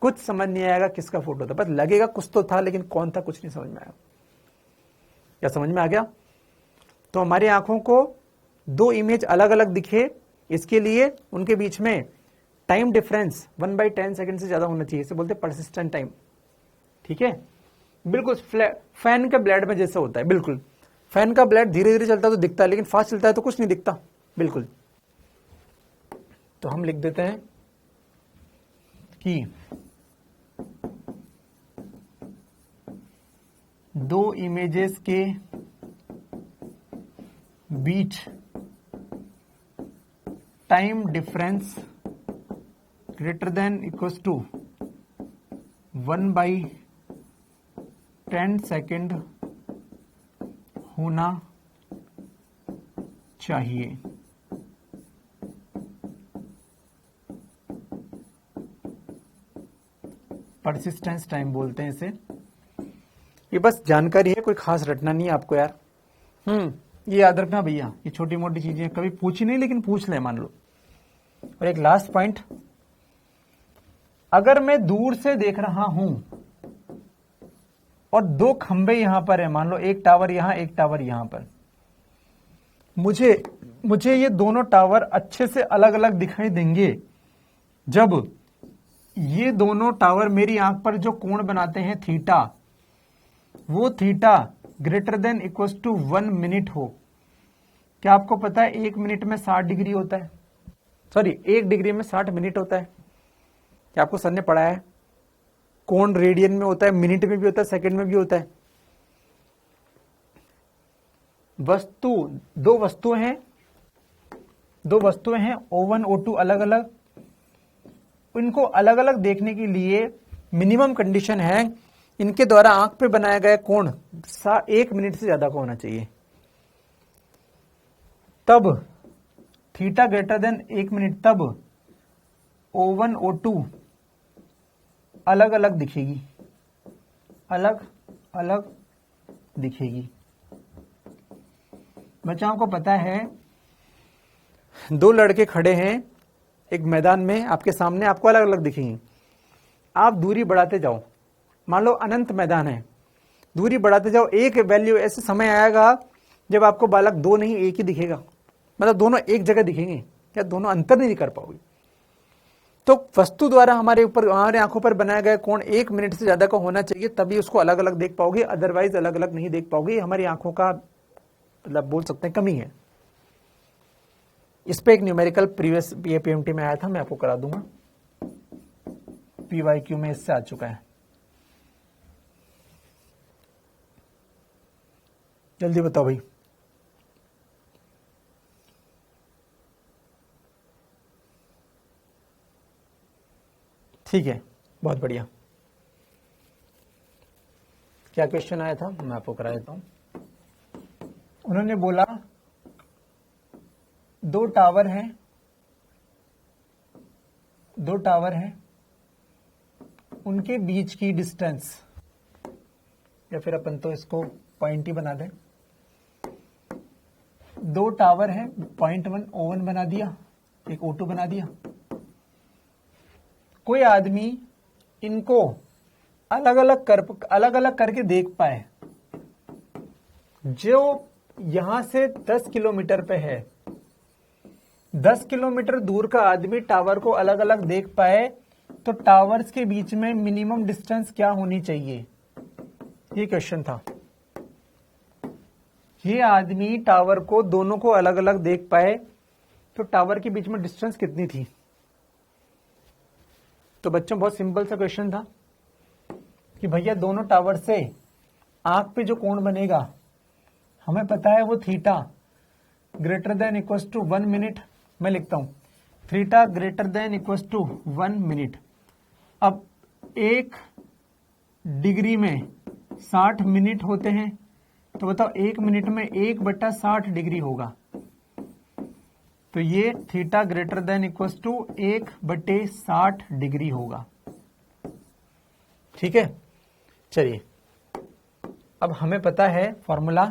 कुछ समझ नहीं आएगा किसका फोटो था। बस लगेगा कुछ तो था, लेकिन कौन था कुछ नहीं समझ में आया। क्या समझ में आ गया? तो हमारी आंखों को दो इमेज अलग अलग दिखे, इसके लिए उनके बीच में टाइम डिफरेंस 1/10 सेकेंड से ज्यादा होना चाहिए। इसे बोलते हैं परसिस्टेंट टाइम। ठीक है, बिल्कुल फैन के ब्लेड में जैसे होता है। बिल्कुल फैन का ब्लेड धीरे धीरे चलता है तो दिखता है, लेकिन फास्ट चलता है तो कुछ नहीं दिखता। बिल्कुल। तो हम लिख देते हैं कि दो इमेजेस के बीच time difference greater than equals to 1/10 second होना चाहिए। परसिस्टेंस टाइम बोलते हैं इसे। ये बस जानकारी है, कोई खास रटना नहीं है आपको यार। ये याद रखना भैया, ये छोटी मोटी चीजें कभी पूछी नहीं, लेकिन पूछ ले मान लो। और एक लास्ट पॉइंट अगर मैं दूर से देख रहा हूं और दो खंबे यहां पर है, मान लो एक टावर यहां एक टावर यहां पर, मुझे ये दोनों टावर अच्छे से अलग अलग दिखाई देंगे जब ये दोनों टावर मेरी आंख पर जो कोण बनाते हैं थीटा, वो theta greater than equal to 1 minute हो। क्या आपको पता है 1 मिनट में 60 डिग्री होता है, सॉरी 1 डिग्री में 60 मिनट होता है। क्या आपको सर ने पढ़ाया है? कोण रेडियन में होता है, मिनट में भी होता है, सेकंड में भी होता है। दो वस्तुएं हैं O1 O2 अलग अलग, इनको अलग अलग देखने के लिए मिनिमम कंडीशन है इनके द्वारा आंख पे बनाया गया कोण 1 मिनट से ज्यादा का होना चाहिए, तब थीटा ग्रेटर देन 1 मिनट, तब O1 O2 अलग अलग दिखेगी, अलग अलग दिखेगी। बच्चों को पता है, दो लड़के खड़े हैं एक मैदान में, आपके सामने, आपको अलग अलग दिखेंगे। आप दूरी बढ़ाते जाओ, मान लो अनंत मैदान है, दूरी बढ़ाते जाओ, एक वैल्यू ऐसे समय आएगा जब आपको बालक दो नहीं एक ही दिखेगा, मतलब दोनों एक जगह दिखेंगे, क्या दोनों अंतर नहीं कर पाओगे। तो वस्तु द्वारा हमारे आंखों पर बनाया गया कोण 1 मिनट से ज्यादा का होना चाहिए, तभी उसको अलग अलग देख पाओगे, अदरवाइज अलग अलग नहीं देख पाओगे। हमारी आंखों का मतलब बोल सकते हैं कमी है। इस पे एक न्यूमेरिकल प्रीवियस PMT में आया था, मैं आपको करा दूंगा, PYQ में इससे आ चुका है। जल्दी बताओ भाई। ठीक है, बहुत बढ़िया। क्या क्वेश्चन आया था, मैं आपको करा देता हूं। उन्होंने बोला दो टावर हैं, उनके बीच की डिस्टेंस, या फिर अपन तो इसको पॉइंट ही बना दें, दो टावर हैं, पॉइंट 1 O1 बना दिया, एक O2 बना दिया। कोई आदमी इनको अलग अलग करके देख पाए, जो यहां से 10 किलोमीटर पे है, 10 किलोमीटर दूर का आदमी टावर को अलग अलग देख पाए, तो टावर्स के बीच में मिनिमम डिस्टेंस क्या होनी चाहिए, ये क्वेश्चन था। ये आदमी टावर को दोनों को अलग अलग देख पाए, तो टावर के बीच में डिस्टेंस कितनी थी। तो बच्चों बहुत सिंपल सा क्वेश्चन था कि भैया दोनों टावर से आंख पे जो कोण बनेगा, हमें पता है वो theta greater than equal to 1 minute. मैं लिखता हूं theta greater than equal to 1 minute. अब 1 डिग्री में 60 मिनट होते हैं, तो बताओ 1 मिनट में 1/60 डिग्री होगा, तो ये theta greater than equal to 1/60 degree होगा। ठीक है, चलिए अब हमें पता है फॉर्मूला,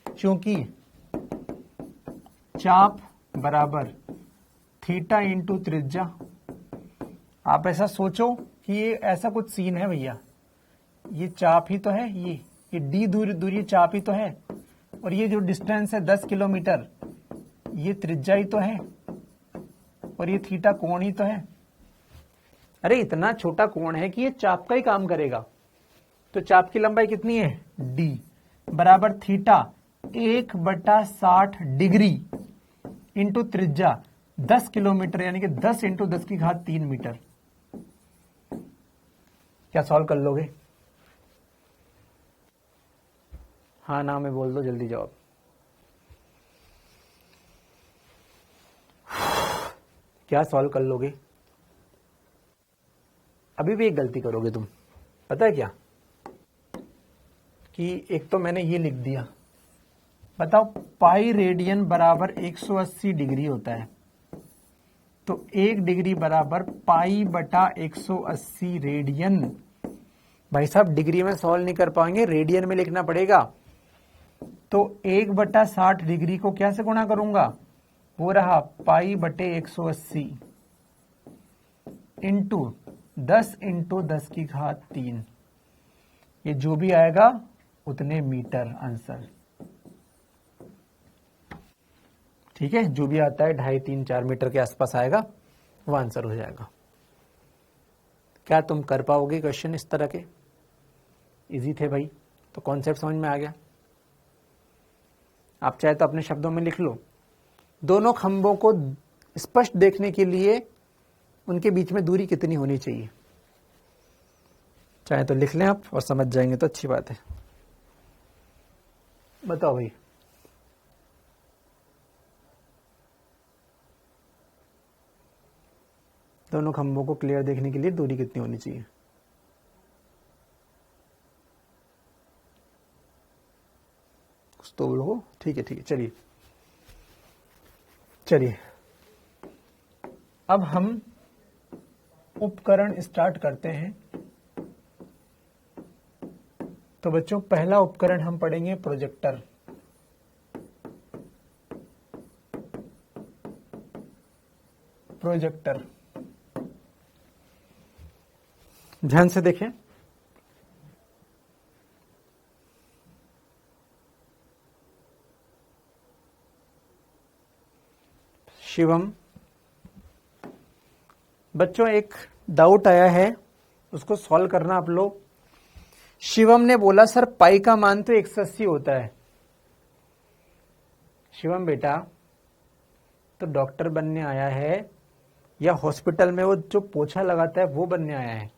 क्योंकि चाप बराबर थीटा इंटू त्रिज्या। आप ऐसा सोचो कि ये ऐसा कुछ सीन है भैया, ये चाप ही तो है, ये डी दूरी चाप ही तो है, और ये जो डिस्टेंस है 10 किलोमीटर, ये त्रिज्या ही तो है, और ये थीटा कोण ही तो है। अरे इतना छोटा कोण है कि ये चाप का ही काम करेगा। तो चाप की लंबाई कितनी है, डी बराबर थीटा 1/60 डिग्री इंटू त्रिज्या 10 किलोमीटर, यानी कि 10 इंटू 10 की घात 3 मीटर। क्या सॉल्व कर लोगे? हाँ ना में बोल दो, जल्दी जवाब। क्या सॉल्व कर लोगे? अभी भी एक गलती करोगे तुम, पता है क्या, कि एक तो मैंने ये लिख दिया, बताओ पाई रेडियन बराबर 180 डिग्री होता है, तो 1 डिग्री बराबर पाई बटा 180 रेडियन। भाई साहब डिग्री में सॉल्व नहीं कर पाएंगे, रेडियन में लिखना पड़ेगा। तो 1/60 डिग्री को क्या से गुणा करूंगा, वो रहा पाई बटे 180 इंटू 10 इंटू 10 की घात 3, ये जो भी आएगा उतने मीटर आंसर। ठीक है, जो भी आता है 2.5, 3, 4 मीटर के आसपास आएगा वो आंसर हो जाएगा। क्या तुम कर पाओगे क्वेश्चन इस तरह के? इजी थे भाई, तो कॉन्सेप्ट समझ में आ गया। आप चाहे तो अपने शब्दों में लिख लो। दोनों खंभों को स्पष्ट देखने के लिए उनके बीच में दूरी कितनी होनी चाहिए, चाहे तो लिख लें आप, और समझ जाएंगे तो अच्छी बात है। बताओ भाई। दोनों खंभों को क्लियर देखने के लिए दूरी कितनी होनी चाहिए? कुछ तो बोलो। ठीक है ठीक है, चलिए चलिए, अब हम उपकरण स्टार्ट करते हैं। तो बच्चों, पहला उपकरण हम पढ़ेंगे प्रोजेक्टर। प्रोजेक्टर, ध्यान से देखें। शिवम, बच्चों एक डाउट आया है, उसको सॉल्व करना आप लोग। शिवम ने बोला सर पाई का मान तो 180 होता है। शिवम बेटा, तो डॉक्टर बनने आया है या हॉस्पिटल में वो जो पोछा लगाता है वो बनने आया है?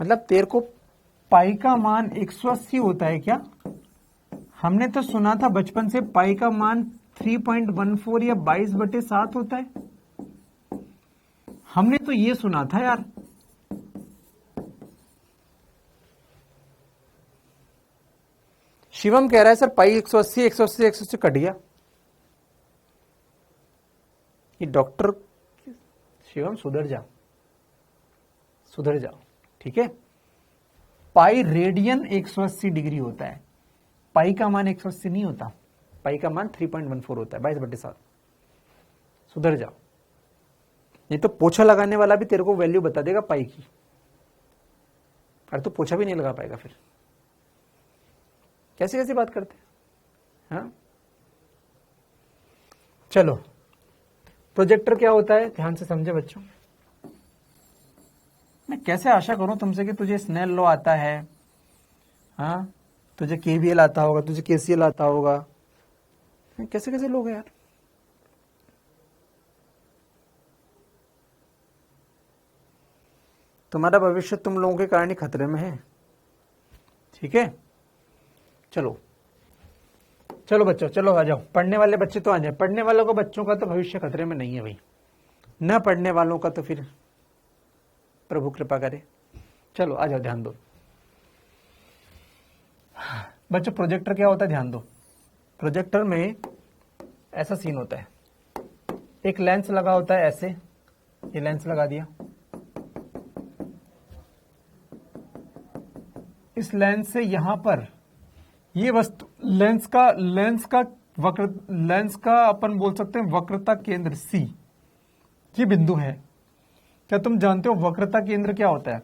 मतलब तेरे को पाई का मान 180 होता है क्या? हमने तो सुना था बचपन से पाई का मान 3.14 या 22/7 होता है। हमने तो ये सुना था यार। शिवम कह रहा है सर पाई 180 180 180 कट गया। ये डॉक्टर, शिवम सुधर जाओ, सुधर जाओ, ठीक है। पाई रेडियन 180 डिग्री होता है, पाई का मान 180 नहीं होता, पाई का मान 3.14 होता है, 22/7। सुधर जाओ, नहीं तो पोछा लगाने वाला भी तेरे को वैल्यू बता देगा पाई की, और तो पोछा भी नहीं लगा पाएगा फिर। कैसे कैसे बात करते हैं, हाँ। चलो, प्रोजेक्टर क्या होता है ध्यान से समझे बच्चों। मैं कैसे आशा करूं तुमसे कि तुझे स्नेल लॉ आता है, हाँ, तुझे केवीएल आता होगा, तुझे केसीएल आता होगा। कैसे कैसे लोग हैं यार। तुम्हारा भविष्य तुम लोगों के कारण ही खतरे में है, ठीक है। चलो चलो बच्चों, चलो आ जाओ। पढ़ने वाले बच्चे तो आ जाए। पढ़ने वालों को, बच्चों का तो भविष्य खतरे में नहीं है भाई, न पढ़ने वालों का तो फिर प्रभु कृपा करे। चलो आ जाओ, ध्यान दो बच्चों। प्रोजेक्टर क्या होता है ध्यान दो। प्रोजेक्टर में ऐसा सीन होता है, एक लेंस लगा होता है ऐसे, ये लेंस लगा दिया। इस लेंस से यहां पर ये वस्तु, लेंस का अपन बोल सकते हैं वक्रता केंद्र सी, ये बिंदु है। क्या तुम जानते हो वक्रता केंद्र क्या होता है?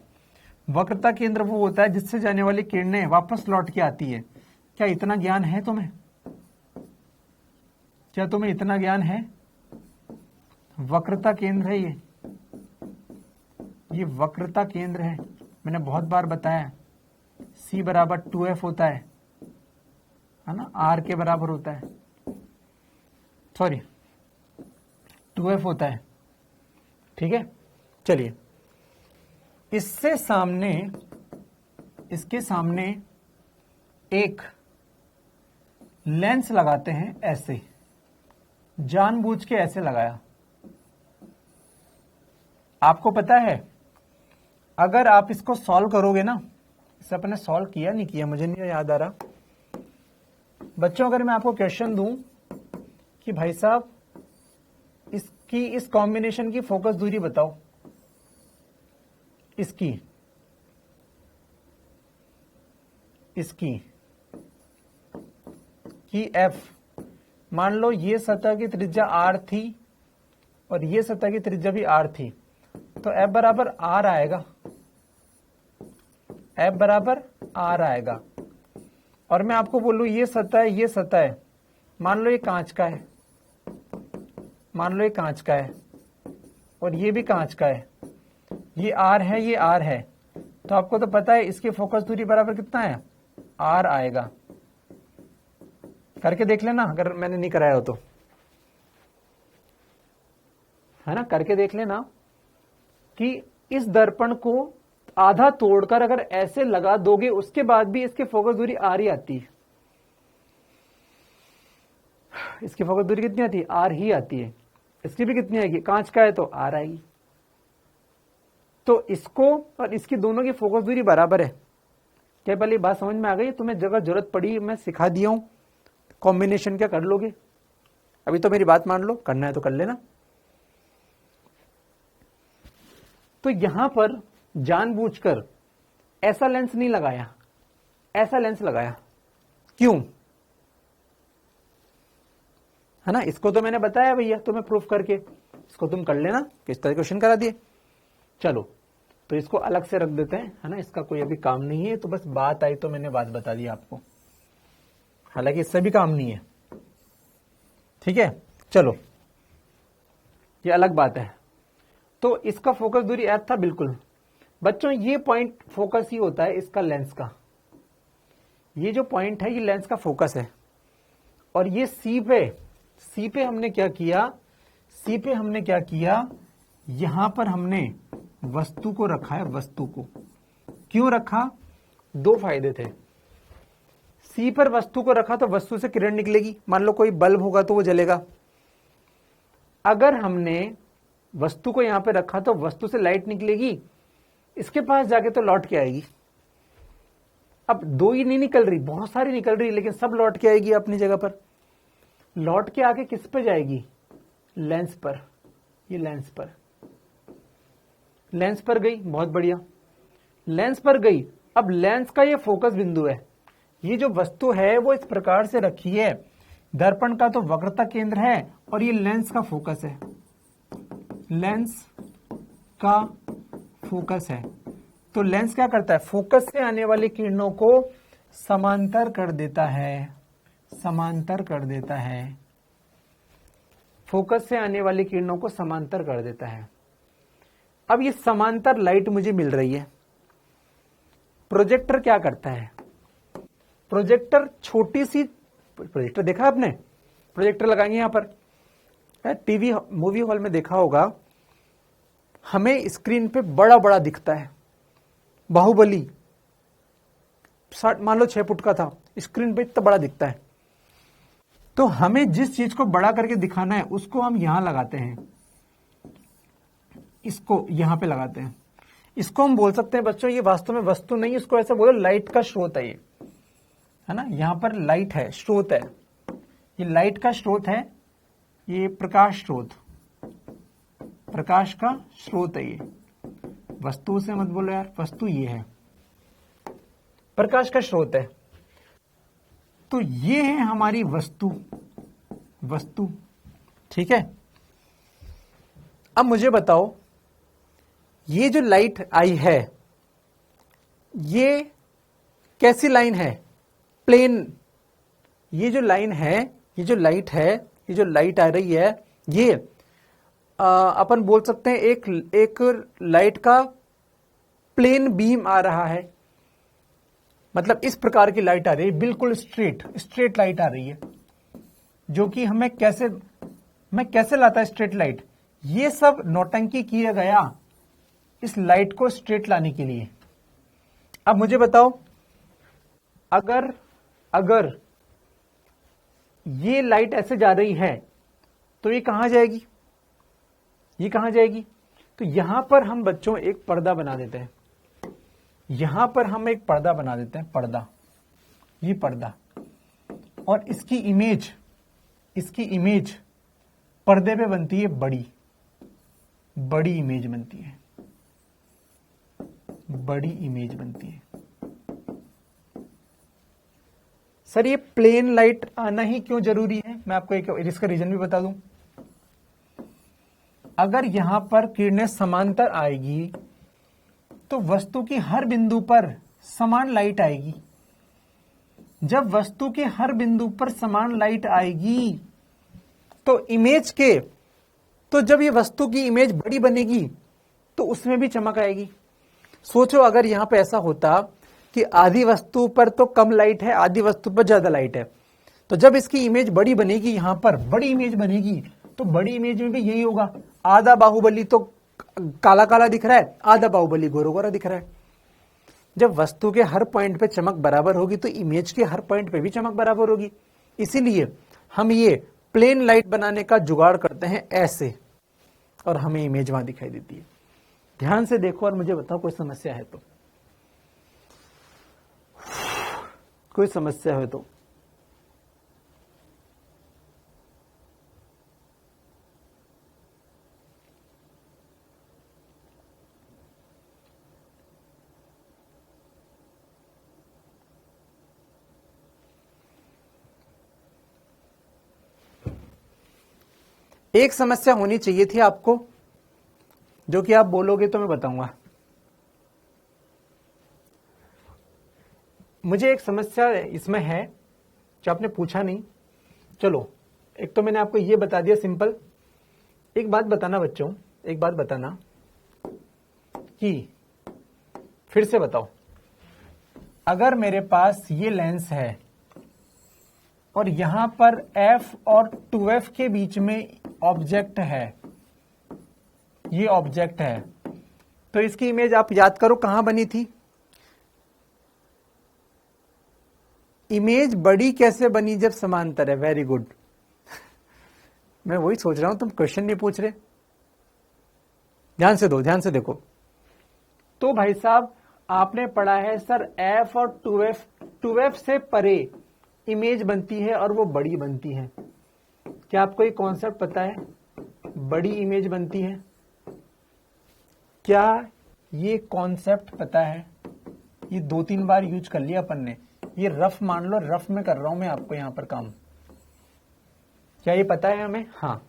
वक्रता केंद्र वो होता है जिससे जाने वाली किरणें वापस लौट के आती है। क्या इतना ज्ञान है तुम्हें? क्या तुम्हें इतना ज्ञान है? वक्रता केंद्र है ये वक्रता केंद्र है। मैंने बहुत बार बताया, C बराबर 2F होता है ना, R के बराबर होता है, सॉरी 2F होता है, ठीक है। चलिए, इससे सामने, इसके सामने एक लेंस लगाते हैं ऐसे, जानबूझ के ऐसे लगाया। आपको पता है अगर आप इसको सॉल्व करोगे ना, इसे अपने सॉल्व किया नहीं किया मुझे नहीं याद आ रहा बच्चों। अगर मैं आपको क्वेश्चन दूं कि भाई साहब इसकी, इस कॉम्बिनेशन की फोकस दूरी बताओ, इसकी कि F, मान लो ये सतह की त्रिज्या R थी और ये सतह की त्रिज्या भी R थी, तो F बराबर R आएगा, F बराबर R आएगा। और मैं आपको बोलूं ये सतह है, ये सतह है, मान लो ये कांच का है, मान लो ये कांच का है और ये भी कांच का है, ये R है, ये R है, तो आपको तो पता है इसकी फोकस दूरी बराबर कितना है, R आएगा। करके देख लेना अगर मैंने नहीं कराया हो तो, है ना, करके देख लेना कि इस दर्पण को आधा तोड़कर अगर ऐसे लगा दोगे उसके बाद भी इसकी फोकस दूरी R ही आती है। इसकी फोकस दूरी कितनी आती है, R ही आती है। इसकी भी कितनी आएगी, कांच का है तो R आएगी। तो इसको और इसकी दोनों की फोकस दूरी बराबर है। क्या पहले बात समझ में आ गई? तुम्हें जगह जरूरत पड़ी मैं सिखा दिया हूं, कॉम्बिनेशन क्या कर लोगे। अभी तो मेरी बात मान लो, करना है तो कर लेना। तो यहां पर जानबूझकर ऐसा लेंस नहीं लगाया, ऐसा लेंस लगाया। क्यों? है ना, इसको तो मैंने बताया भैया तुम्हें प्रूफ करके, इसको तुम कर लेना, किस तरह क्वेश्चन करा दिए। चलो तो इसको अलग से रख देते हैं, है ना, इसका कोई अभी काम नहीं है, तो बस बात आई तो मैंने बात बता दी आपको, हालांकि इससे भी काम नहीं है। ठीक है, चलो ये अलग बात है। तो इसका फोकस दूरी F था बिल्कुल। बच्चों ये पॉइंट फोकस ही होता है इसका लेंस का, ये जो पॉइंट है ये लेंस का फोकस है। और ये सी पे हमने क्या किया, सी पे हमने क्या किया, यहां पर हमने वस्तु को रखा है, वस्तु को। क्यों रखा? दो फायदे थे। सी पर वस्तु को रखा तो वस्तु से किरण निकलेगी, मान लो कोई बल्ब होगा तो वो जलेगा। अगर हमने वस्तु को यहां पे रखा तो वस्तु से लाइट निकलेगी, इसके पास जाके तो लौट के आएगी। अब दो ही नहीं निकल रही, बहुत सारी निकल रही, लेकिन सब लौट के आएगी अपनी जगह पर। लौट के आके किस पे जाएगी? लेंस पर। ये लेंस पर, लेंस पर गई, बहुत बढ़िया, लेंस पर गई। अब लेंस का ये फोकस बिंदु है, ये जो वस्तु है वो इस प्रकार से रखी है, दर्पण का तो वक्रता केंद्र है और ये लेंस का फोकस है, लेंस का फोकस है। तो लेंस क्या करता है, फोकस से आने वाली किरणों को समांतर कर देता है, समांतर कर देता है, फोकस से आने वाली किरणों को समांतर कर देता है। अब ये समांतर लाइट मुझे मिल रही है। प्रोजेक्टर क्या करता है, प्रोजेक्टर छोटी सी, प्रोजेक्टर देखा आपने, प्रोजेक्टर लगाएंगे यहां पर, टीवी मूवी हॉल में देखा होगा, हमें स्क्रीन पे बड़ा बड़ा दिखता है। बाहुबली मान लो 6 फुट का था, स्क्रीन पे इतना बड़ा दिखता है। तो हमें जिस चीज को बड़ा करके दिखाना है उसको हम यहां लगाते हैं, इसको यहां पे लगाते हैं। इसको हम बोल सकते हैं बच्चों, ये वास्तव में वस्तु नहीं, इसको ऐसे बोलो लाइट का स्रोत है ये, है ना, यहां पर लाइट है, स्रोत है, ये लाइट का स्रोत है, ये प्रकाश स्रोत, प्रकाश का स्रोत है ये। वस्तु से मत बोलो यार, वस्तु ये है, प्रकाश का स्रोत है। तो ये है हमारी वस्तु, वस्तु। ठीक है, अब मुझे बताओ ये जो लाइट आई है ये कैसी लाइन है, प्लेन। ये जो लाइन है, ये जो लाइट है, ये जो लाइट आ रही है, ये अपन बोल सकते हैं एक लाइट का प्लेन बीम आ रहा है। मतलब इस प्रकार की लाइट आ रही है, बिल्कुल स्ट्रेट लाइट आ रही है, जो कि हमें कैसे लाता है स्ट्रेट लाइट। ये सब नौटंकी किया गया इस लाइट को स्ट्रेट लाने के लिए। अब मुझे बताओ, अगर ये लाइट ऐसे जा रही है तो ये कहां जाएगी, ये कहां जाएगी? तो यहां पर हम बच्चों एक पर्दा बना देते हैं, यहां पर हम एक पर्दा बना देते हैं, पर्दा, ये पर्दा, और इसकी इमेज पर्दे पे बनती है, बड़ी इमेज बनती है, बड़ी इमेज बनती है। सर ये प्लेन लाइट आना ही क्यों जरूरी है? मैं आपको एक इसका रीजन भी बता दूं। अगर यहां पर किरणें समांतर आएगी तो वस्तु की हर बिंदु पर समान लाइट आएगी। जब वस्तु के हर बिंदु पर समान लाइट आएगी तो जब ये वस्तु की इमेज बड़ी बनेगी तो उसमें भी चमक आएगी। सोचो अगर यहां पे ऐसा होता कि आधी वस्तु पर तो कम लाइट है, आधी वस्तु पर ज्यादा लाइट है, तो जब इसकी इमेज बड़ी बनेगी, यहां पर बड़ी इमेज बनेगी, तो बड़ी इमेज में भी यही होगा। आधा बाहुबली तो काला काला दिख रहा है, आधा बाहुबली गोरा गोरा दिख रहा है। जब वस्तु के हर पॉइंट पे चमक बराबर होगी तो इमेज के हर पॉइंट पे भी चमक बराबर होगी। इसीलिए हम ये प्लेन लाइट बनाने का जुगाड़ करते हैं ऐसे, और हमें इमेज वहां दिखाई देती है। ध्यान से देखो और मुझे बताओ कोई समस्या है तो, कोई समस्या है तो। एक समस्या होनी चाहिए थी आपको, जो कि आप बोलोगे तो मैं बताऊंगा। मुझे एक समस्या इसमें है जो आपने पूछा नहीं। चलो, एक तो मैंने आपको ये बता दिया सिंपल। एक बात बताना बच्चों, एक बात बताना कि फिर से बताओ, अगर मेरे पास ये लेंस है और यहां पर f और 2f के बीच में ऑब्जेक्ट है, ये ऑब्जेक्ट है, तो इसकी इमेज आप याद करो कहां बनी थी। इमेज बड़ी कैसे बनी जब समांतर है। Very good. मैं वही सोच रहा हूं, तुम क्वेश्चन नहीं पूछ रहे। ध्यान से दो, ध्यान से देखो। तो भाई साहब आपने पढ़ा है सर f और 2f से परे इमेज बनती है और वो बड़ी बनती है। क्या आपको ये कॉन्सेप्ट पता है? बड़ी इमेज बनती है, क्या ये कॉन्सेप्ट पता है? ये 2-3 बार यूज कर लिया अपन ने। ये रफ मान लो, रफ में कर रहा हूं मैं आपको यहां पर काम। क्या ये पता है हमें? हाँ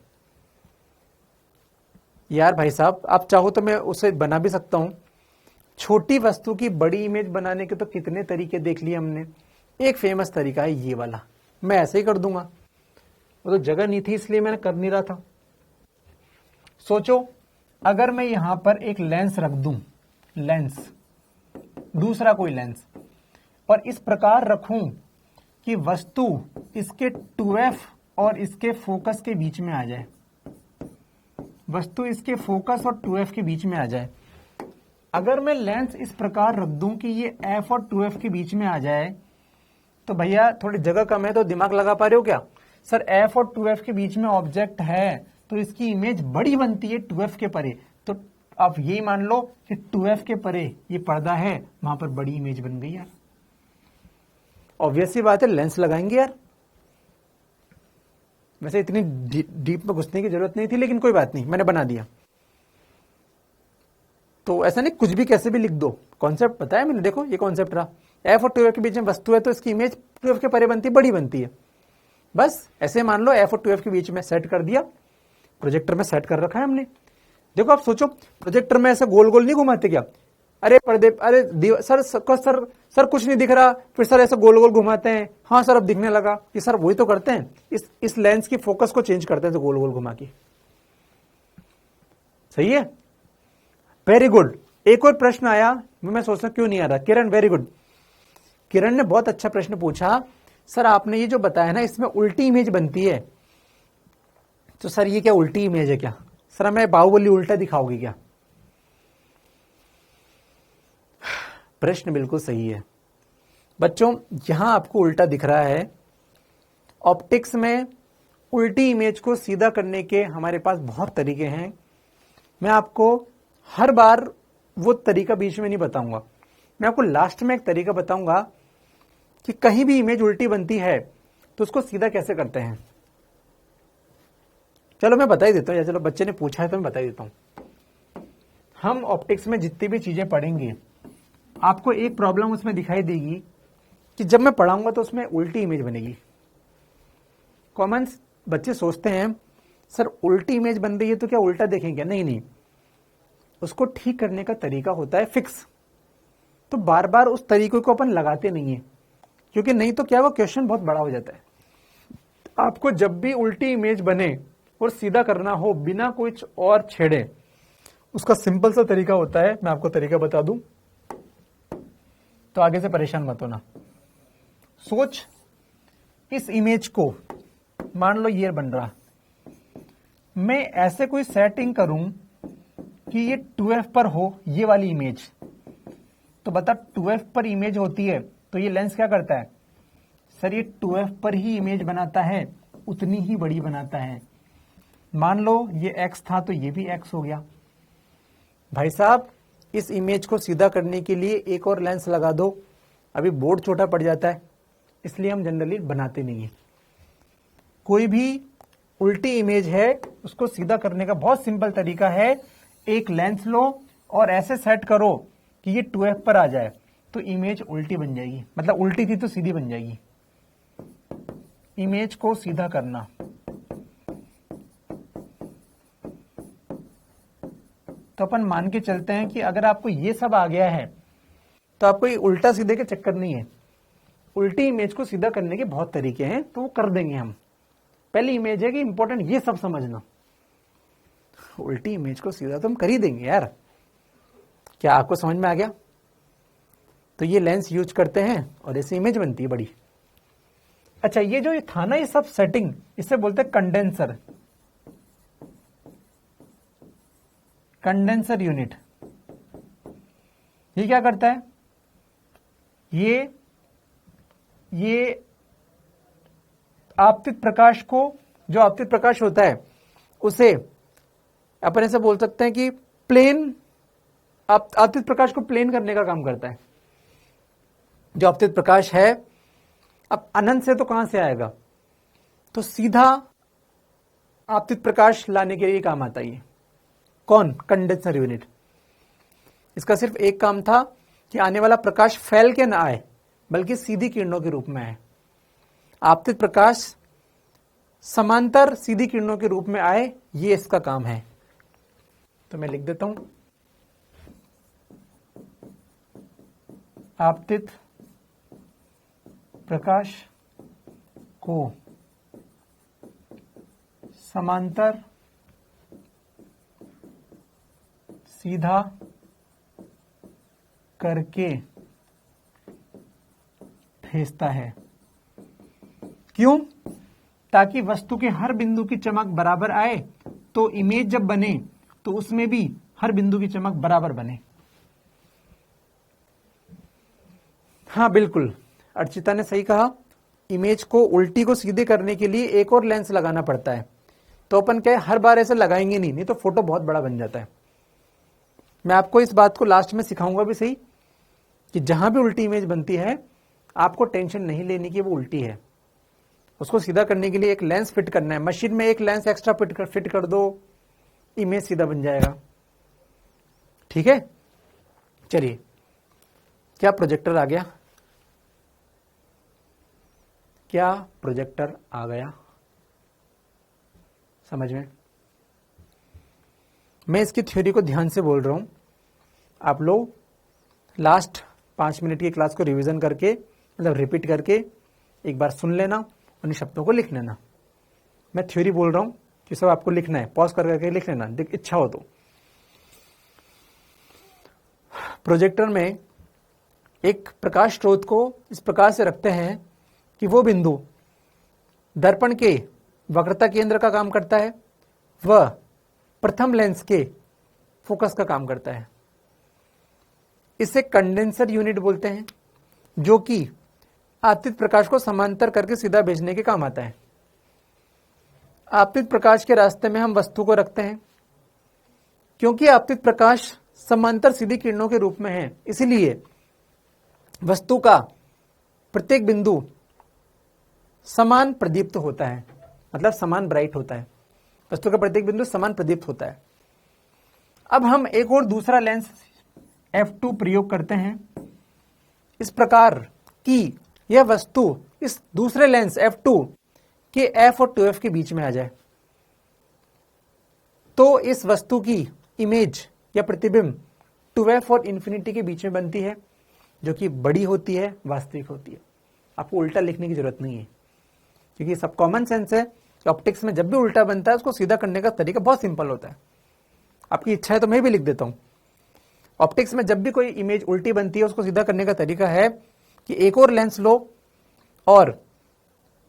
यार भाई साहब, आप चाहो तो मैं उसे बना भी सकता हूं। छोटी वस्तु की बड़ी इमेज बनाने के तो कितने तरीके देख लिए हमने। एक फेमस तरीका है ये वाला, मैं ऐसे ही कर दूंगा। वो तो जगह नहीं थी इसलिए मैंने कर नहीं रहा था। सोचो अगर मैं यहां पर एक लेंस रख दूं, लेंस, दूसरा कोई लेंस, और इस प्रकार रखूं कि वस्तु इसके 2f और इसके फोकस के बीच में आ जाए, वस्तु इसके फोकस और 2f के बीच में आ जाए। अगर मैं लेंस इस प्रकार रख दूं कि ये f और 2f के बीच में आ जाए, तो भैया थोड़ी जगह कम है तो दिमाग लगा पा रहे हो क्या? सर f और 2f के बीच में ऑब्जेक्ट है तो इसकी इमेज बड़ी बनती है 2f के परे। तो आप यही मान लो कि 2f के परे ये पर्दा है, वहां पर बड़ी इमेज बन गई यार। ऑब्वियस सी बात है, लेंस लगाएंगे यार। वैसे इतनी डीप में घुसने की जरूरत नहीं थी, लेकिन कोई बात नहीं, मैंने बना दिया। तो ऐसा नहीं कुछ भी कैसे भी लिख दो, कॉन्सेप्ट पता है मैंने। देखो ये कॉन्सेप्ट रहा, f और 2f के बीच में वस्तु है तो इसकी इमेज 2f के परे बनती है, बड़ी बनती है। बस ऐसे मान लो f और 2f के बीच में सेट कर दिया, प्रोजेक्टर में सेट कर रखा है हमने। देखो आप सोचो, प्रोजेक्टर में ऐसे गोल गोल नहीं घुमाते क्या? अरे पर्दे, अरे सर कुछ नहीं दिख रहा, फिर सर ऐसे गोल गोल घुमाते हैं। हाँ सर अब दिखने लगा। ये सर वही तो करते हैं, इस लेंस की फोकस को चेंज करते हैं तो गोल गोल घुमा के। सही है, वेरी गुड। एक और प्रश्न आया, मैं सोचता क्यों नहीं आ रहा। किरण, वेरी गुड। किरण ने बहुत अच्छा प्रश्न पूछा। सर आपने ये जो बताया ना, इसमें उल्टी इमेज बनती है, तो सर ये क्या उल्टी इमेज है क्या? सर हमें बाहुबली उल्टा दिखाओगे क्या? प्रश्न बिल्कुल सही है बच्चों। यहां आपको उल्टा दिख रहा है। ऑप्टिक्स में उल्टी इमेज को सीधा करने के हमारे पास बहुत तरीके हैं। मैं आपको हर बार वो तरीका बीच में नहीं बताऊंगा, मैं आपको लास्ट में एक तरीका बताऊंगा कि कहीं भी इमेज उल्टी बनती है तो उसको सीधा कैसे करते हैं। चलो मैं बता ही देता हूं, या चलो बच्चे ने पूछा है तो मैं बता ही देता हूं। हम ऑप्टिक्स में जितनी भी चीजें पढ़ेंगे, आपको एक प्रॉब्लम उसमें दिखाई देगी कि जब मैं पढ़ाऊंगा तो उसमें उल्टी इमेज बनेगी। कॉमन बच्चे सोचते हैं सर उल्टी इमेज बन रही है तो क्या उल्टा देखेंगे? नहीं नहीं, उसको ठीक करने का तरीका होता है फिक्स। तो बार बार उस तरीके को अपन लगाते नहीं है, क्योंकि नहीं तो क्या वो क्वेश्चन बहुत बड़ा हो जाता है। आपको जब भी उल्टी इमेज बने और सीधा करना हो बिना कुछ और छेड़े, उसका सिंपल सा तरीका होता है। मैं आपको तरीका बता दूं तो आगे से परेशान मत होना। सोच, इस इमेज को मान लो ये बन रहा, मैं ऐसे कोई सेटिंग करूं कि ये 2f पर हो ये वाली इमेज, तो बता 2f पर इमेज होती है तो ये लेंस क्या करता है? सर ये 2f पर ही इमेज बनाता है, उतनी ही बड़ी बनाता है। मान लो ये x था तो ये भी x हो गया। भाई साहब, इस इमेज को सीधा करने के लिए एक और लेंस लगा दो, अभी बोर्ड छोटा पड़ जाता है, इसलिए हम जनरली बनाते नहीं है। कोई भी उल्टी इमेज है उसको सीधा करने का बहुत सिंपल तरीका है, एक लेंस लो और ऐसे सेट करो कि ये 2f पर आ जाए, तो इमेज उल्टी बन जाएगी। मतलब उल्टी थी तो सीधी बन जाएगी। इमेज को सीधा करना, तो अपन मान के चलते हैं कि अगर आपको ये सब आ गया है तो आपको ये उल्टा सीधे के चक्कर नहीं है। उल्टी इमेज को सीधा करने के बहुत तरीके हैं, तो वो कर देंगे हम। पहली इमेज है कि इंपॉर्टेंट ये सब समझना, उल्टी इमेज को सीधा तो हम कर ही देंगे यार। क्या आपको समझ में आ गया? तो ये लेंस यूज करते हैं और ऐसी इमेज बनती है बड़ी। अच्छा, ये जो था ना ये सब सेटिंग, इसे बोलते हैं कंडेंसर। कंडेंसर यूनिट ये क्या करता है? ये आपतित प्रकाश को, जो आपतित प्रकाश होता है उसे अपन ऐसे बोल सकते हैं कि प्लेन, आपतित प्रकाश को प्लेन करने का काम करता है। जो आपतित प्रकाश है अब अनंत से तो कहां से आएगा, तो सीधा आपतित प्रकाश लाने के लिए काम आता है। कौन? Condenser unit. इसका सिर्फ एक काम था कि आने वाला प्रकाश फैल के ना आए बल्कि सीधी किरणों के रूप में आए। आपतित प्रकाश समांतर सीधी किरणों के रूप में आए, ये इसका काम है। तो मैं लिख देता हूं, आपतित प्रकाश को समांतर सीधा करके भेजता है। क्यों? ताकि वस्तु के हर बिंदु की चमक बराबर आए, तो इमेज जब बने तो उसमें भी हर बिंदु की चमक बराबर बने। हाँ बिल्कुल, अर्चिता ने सही कहा। इमेज को उल्टी को सीधे करने के लिए एक और लेंस लगाना पड़ता है। तो अपन क्या हर बार ऐसे लगाएंगे नहीं तो फोटो बहुत बड़ा बन जाता है। मैं आपको इस बात को लास्ट में सिखाऊंगा भी सही कि जहां भी उल्टी इमेज बनती है आपको टेंशन नहीं लेनी कि वो उल्टी है। उसको सीधा करने के लिए एक लेंस फिट करना है। मशीन में एक लेंस एक्स्ट्रा फिट कर दो, इमेज सीधा बन जाएगा। ठीक है, चलिए, क्या प्रोजेक्टर आ गया? क्या प्रोजेक्टर आ गया समझ में? मैं इसकी थ्योरी को ध्यान से बोल रहा हूं। आप लोग लास्ट 5 मिनट की क्लास को रिवीजन करके, मतलब रिपीट करके एक बार सुन लेना, उन शब्दों को लिख लेना। मैं थ्योरी बोल रहा हूं कि सब आपको लिखना है, पॉज कर करके लिख लेना इच्छा हो तो। प्रोजेक्टर में एक प्रकाश स्रोत को इस प्रकार से रखते हैं कि वो बिंदु दर्पण के वक्रता केंद्र का काम करता है, वह प्रथम लेंस के फोकस का काम करता है। इसे कंडेंसर यूनिट बोलते हैं, जो कि आपतित प्रकाश को समांतर करके सीधा भेजने के काम आता है। आपतित प्रकाश के रास्ते में हम वस्तु को रखते हैं। क्योंकि आपतित प्रकाश समांतर सीधी किरणों के रूप में है, इसलिए वस्तु का प्रत्येक बिंदु समान प्रदीप्त होता है, मतलब समान ब्राइट होता है। वस्तु का प्रत्येक बिंदु समान प्रदीप्त होता है। अब हम एक और दूसरा लेंस f2 प्रयोग करते हैं, इस प्रकार कि यह वस्तु इस दूसरे लेंस f2 के f और 2f के बीच में आ जाए। तो इस वस्तु की इमेज या प्रतिबिंब 2f और इन्फिनिटी के बीच में बनती है, जो कि बड़ी होती है, वास्तविक होती है। आपको उल्टा लिखने की जरूरत नहीं है, क्योंकि सब कॉमन सेंस है कि ऑप्टिक्स में जब भी उल्टा बनता है उसको सीधा करने का तरीका बहुत सिंपल होता है। आपकी इच्छा है तो मैं भी लिख देता हूं। ऑप्टिक्स में जब भी कोई इमेज उल्टी बनती है उसको सीधा करने का तरीका है कि एक और लेंस लो और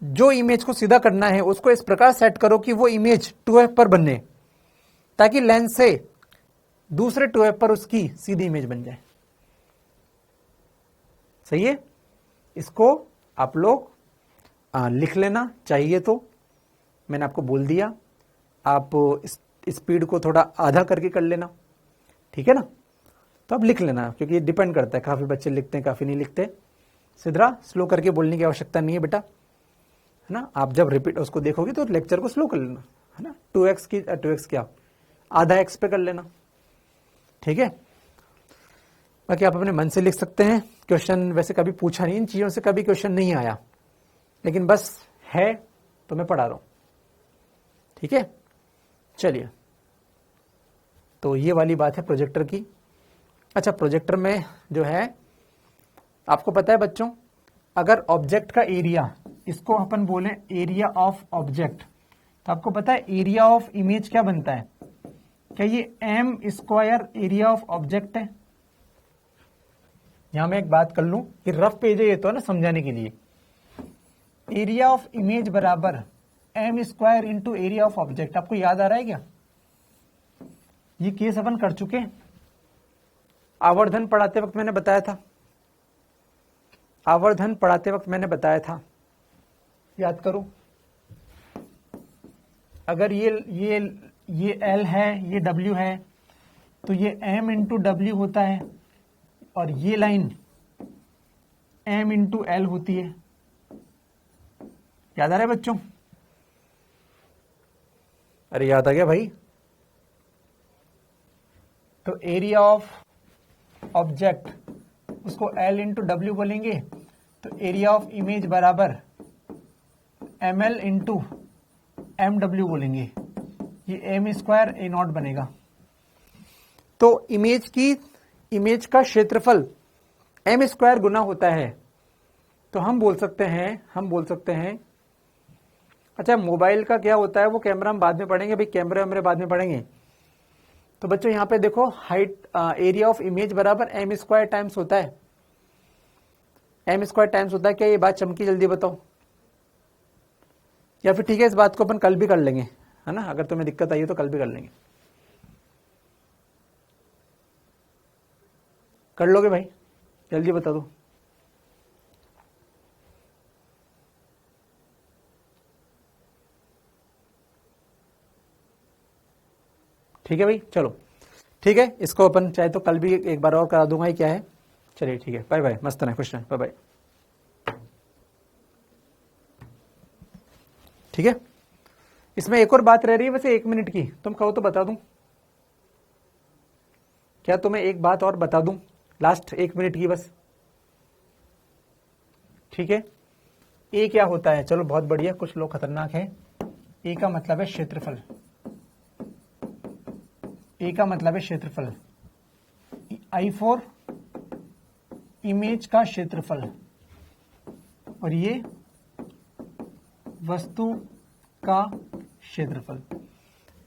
जो इमेज को सीधा करना है उसको इस प्रकार सेट करो कि वो इमेज 2f पर बने, ताकि लेंस से दूसरे 2f पर उसकी सीधी इमेज बन जाए। सही है? इसको आप लोग लिख लेना चाहिए, तो मैंने आपको बोल दिया। आप स्पीड को थोड़ा आधा करके कर लेना, ठीक है ना? तो अब लिख लेना, क्योंकि ये डिपेंड करता है, काफी बच्चे लिखते हैं, काफी नहीं लिखते। सिद्रा, स्लो करके बोलने की आवश्यकता नहीं है बेटा, है ना? आप जब रिपीट उसको देखोगे तो लेक्चर को स्लो कर लेना, है ना? 2x क्या, आधा x पे कर लेना, ठीक है? बाकी आप अपने मन से लिख सकते हैं। क्वेश्चन वैसे कभी पूछा नहीं, इन चीजों से कभी क्वेश्चन नहीं आया, लेकिन बस है तो मैं पढ़ा रहा हूं, ठीक है? चलिए, तो ये वाली बात है प्रोजेक्टर की। अच्छा, प्रोजेक्टर में जो है, आपको पता है बच्चों, अगर ऑब्जेक्ट का एरिया, इसको अपन बोले एरिया ऑफ ऑब्जेक्ट, तो आपको पता है एरिया ऑफ इमेज क्या बनता है? क्या ये m square area of object है? यहां मैं एक बात कर लूं कि रफ पेज है ये तो, है ना, समझाने के लिए। एरिया ऑफ इमेज बराबर m square into area of object. आपको याद आ रहा है क्या? ये केस अपन कर चुके हैं, आवर्धन पढ़ाते वक्त मैंने बताया था, आवर्धन पढ़ाते वक्त मैंने बताया था, याद करो। अगर ये L है, ये W है, तो ये M इंटू W होता है, और ये लाइन M इंटू L होती है। याद आ रहा है बच्चों? अरे याद आ गया भाई। तो एरिया ऑफ ऑब्जेक्ट उसको L इंटू W बोलेंगे, तो एरिया ऑफ इमेज बराबर ML इंटू MW बोलेंगे। ये M स्क्वायर A नॉट बनेगा। तो इमेज का क्षेत्रफल M स्क्वायर गुना होता है। तो हम बोल सकते हैं, अच्छा मोबाइल का क्या होता है वो कैमरा हम बाद में पढ़ेंगे भाई, कैमरे हमारे बाद में पढ़ेंगे। तो बच्चों यहाँ पे देखो, हाइट एरिया ऑफ इमेज बराबर M स्क्वायर टाइम्स होता है, M स्क्वायर टाइम्स होता है। क्या ये बात चमकी? जल्दी बताओ। या फिर ठीक है, इस बात को अपन कल भी कर लेंगे, है ना? अगर तुम्हें दिक्कत आई है तो कल भी कर लेंगे। कर लोगे भाई? जल्दी बता दो। ठीक है भाई, चलो ठीक है, इसको अपन चाहे तो कल भी एक बार और करा दूंगा। ये क्या है? चलिए ठीक है, बाय बाय, मस्त रहें, खुश रहें, बाय बाय। ठीक है, इसमें एक और बात रह रही है वैसे 1 मिनट की, तुम कहो तो बता दूं? क्या तुम्हें एक बात और बता दूं, लास्ट 1 मिनट की बस? ठीक है, ए क्या होता है? चलो बहुत बढ़िया, कुछ लोग खतरनाक हैं। ए का मतलब है क्षेत्रफल, ए का मतलब है क्षेत्रफल। I फॉर इमेज का क्षेत्रफल, और ये वस्तु का क्षेत्रफल।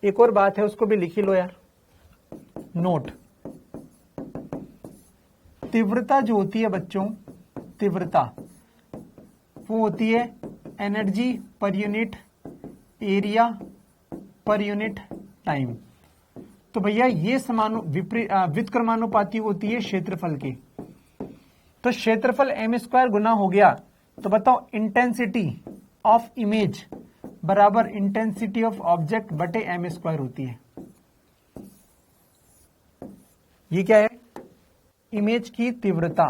एक और बात है, उसको भी लिख ही लो यार, नोट। तीव्रता जो होती है बच्चों, तीव्रता वो होती है energy per unit area per unit time. तो भैया ये व्युत्क्रमानुपाती होती है क्षेत्रफल की। तो क्षेत्रफल M स्क्वायर गुना हो गया, तो बताओ इंटेंसिटी ऑफ इमेज बराबर इंटेंसिटी ऑफ ऑब्जेक्ट बटे M स्क्वायर होती है। ये क्या है? इमेज की तीव्रता,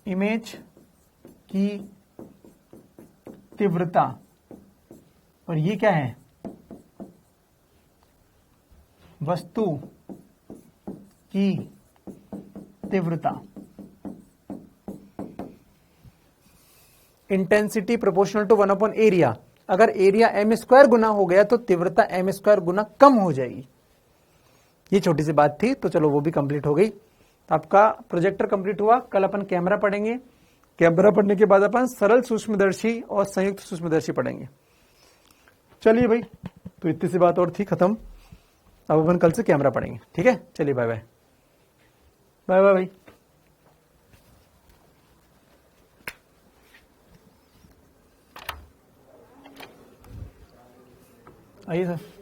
इमेज की तीव्रता, और ये क्या है? वस्तु की तीव्रता। इंटेंसिटी प्रोपोर्शनल टू 1/एरिया, अगर एरिया एम स्क्वायर गुना हो गया तो तीव्रता एम स्क्वायर गुना कम हो जाएगी। ये छोटी सी बात थी, तो चलो वो भी कंप्लीट हो गई। आपका प्रोजेक्टर कंप्लीट हुआ। कल अपन कैमरा पढ़ेंगे। कैमरा पढ़ने के बाद अपन सरल सूक्ष्मदर्शी और संयुक्त सूक्ष्मदर्शी पढ़ेंगे। चलिए भाई, तो इतनी सी बात और थी, खत्म। अब अपन कल से कैमरा पढ़ेंगे, ठीक है। चलिए बाय बाय, बाय बाय भाई। आइए सर।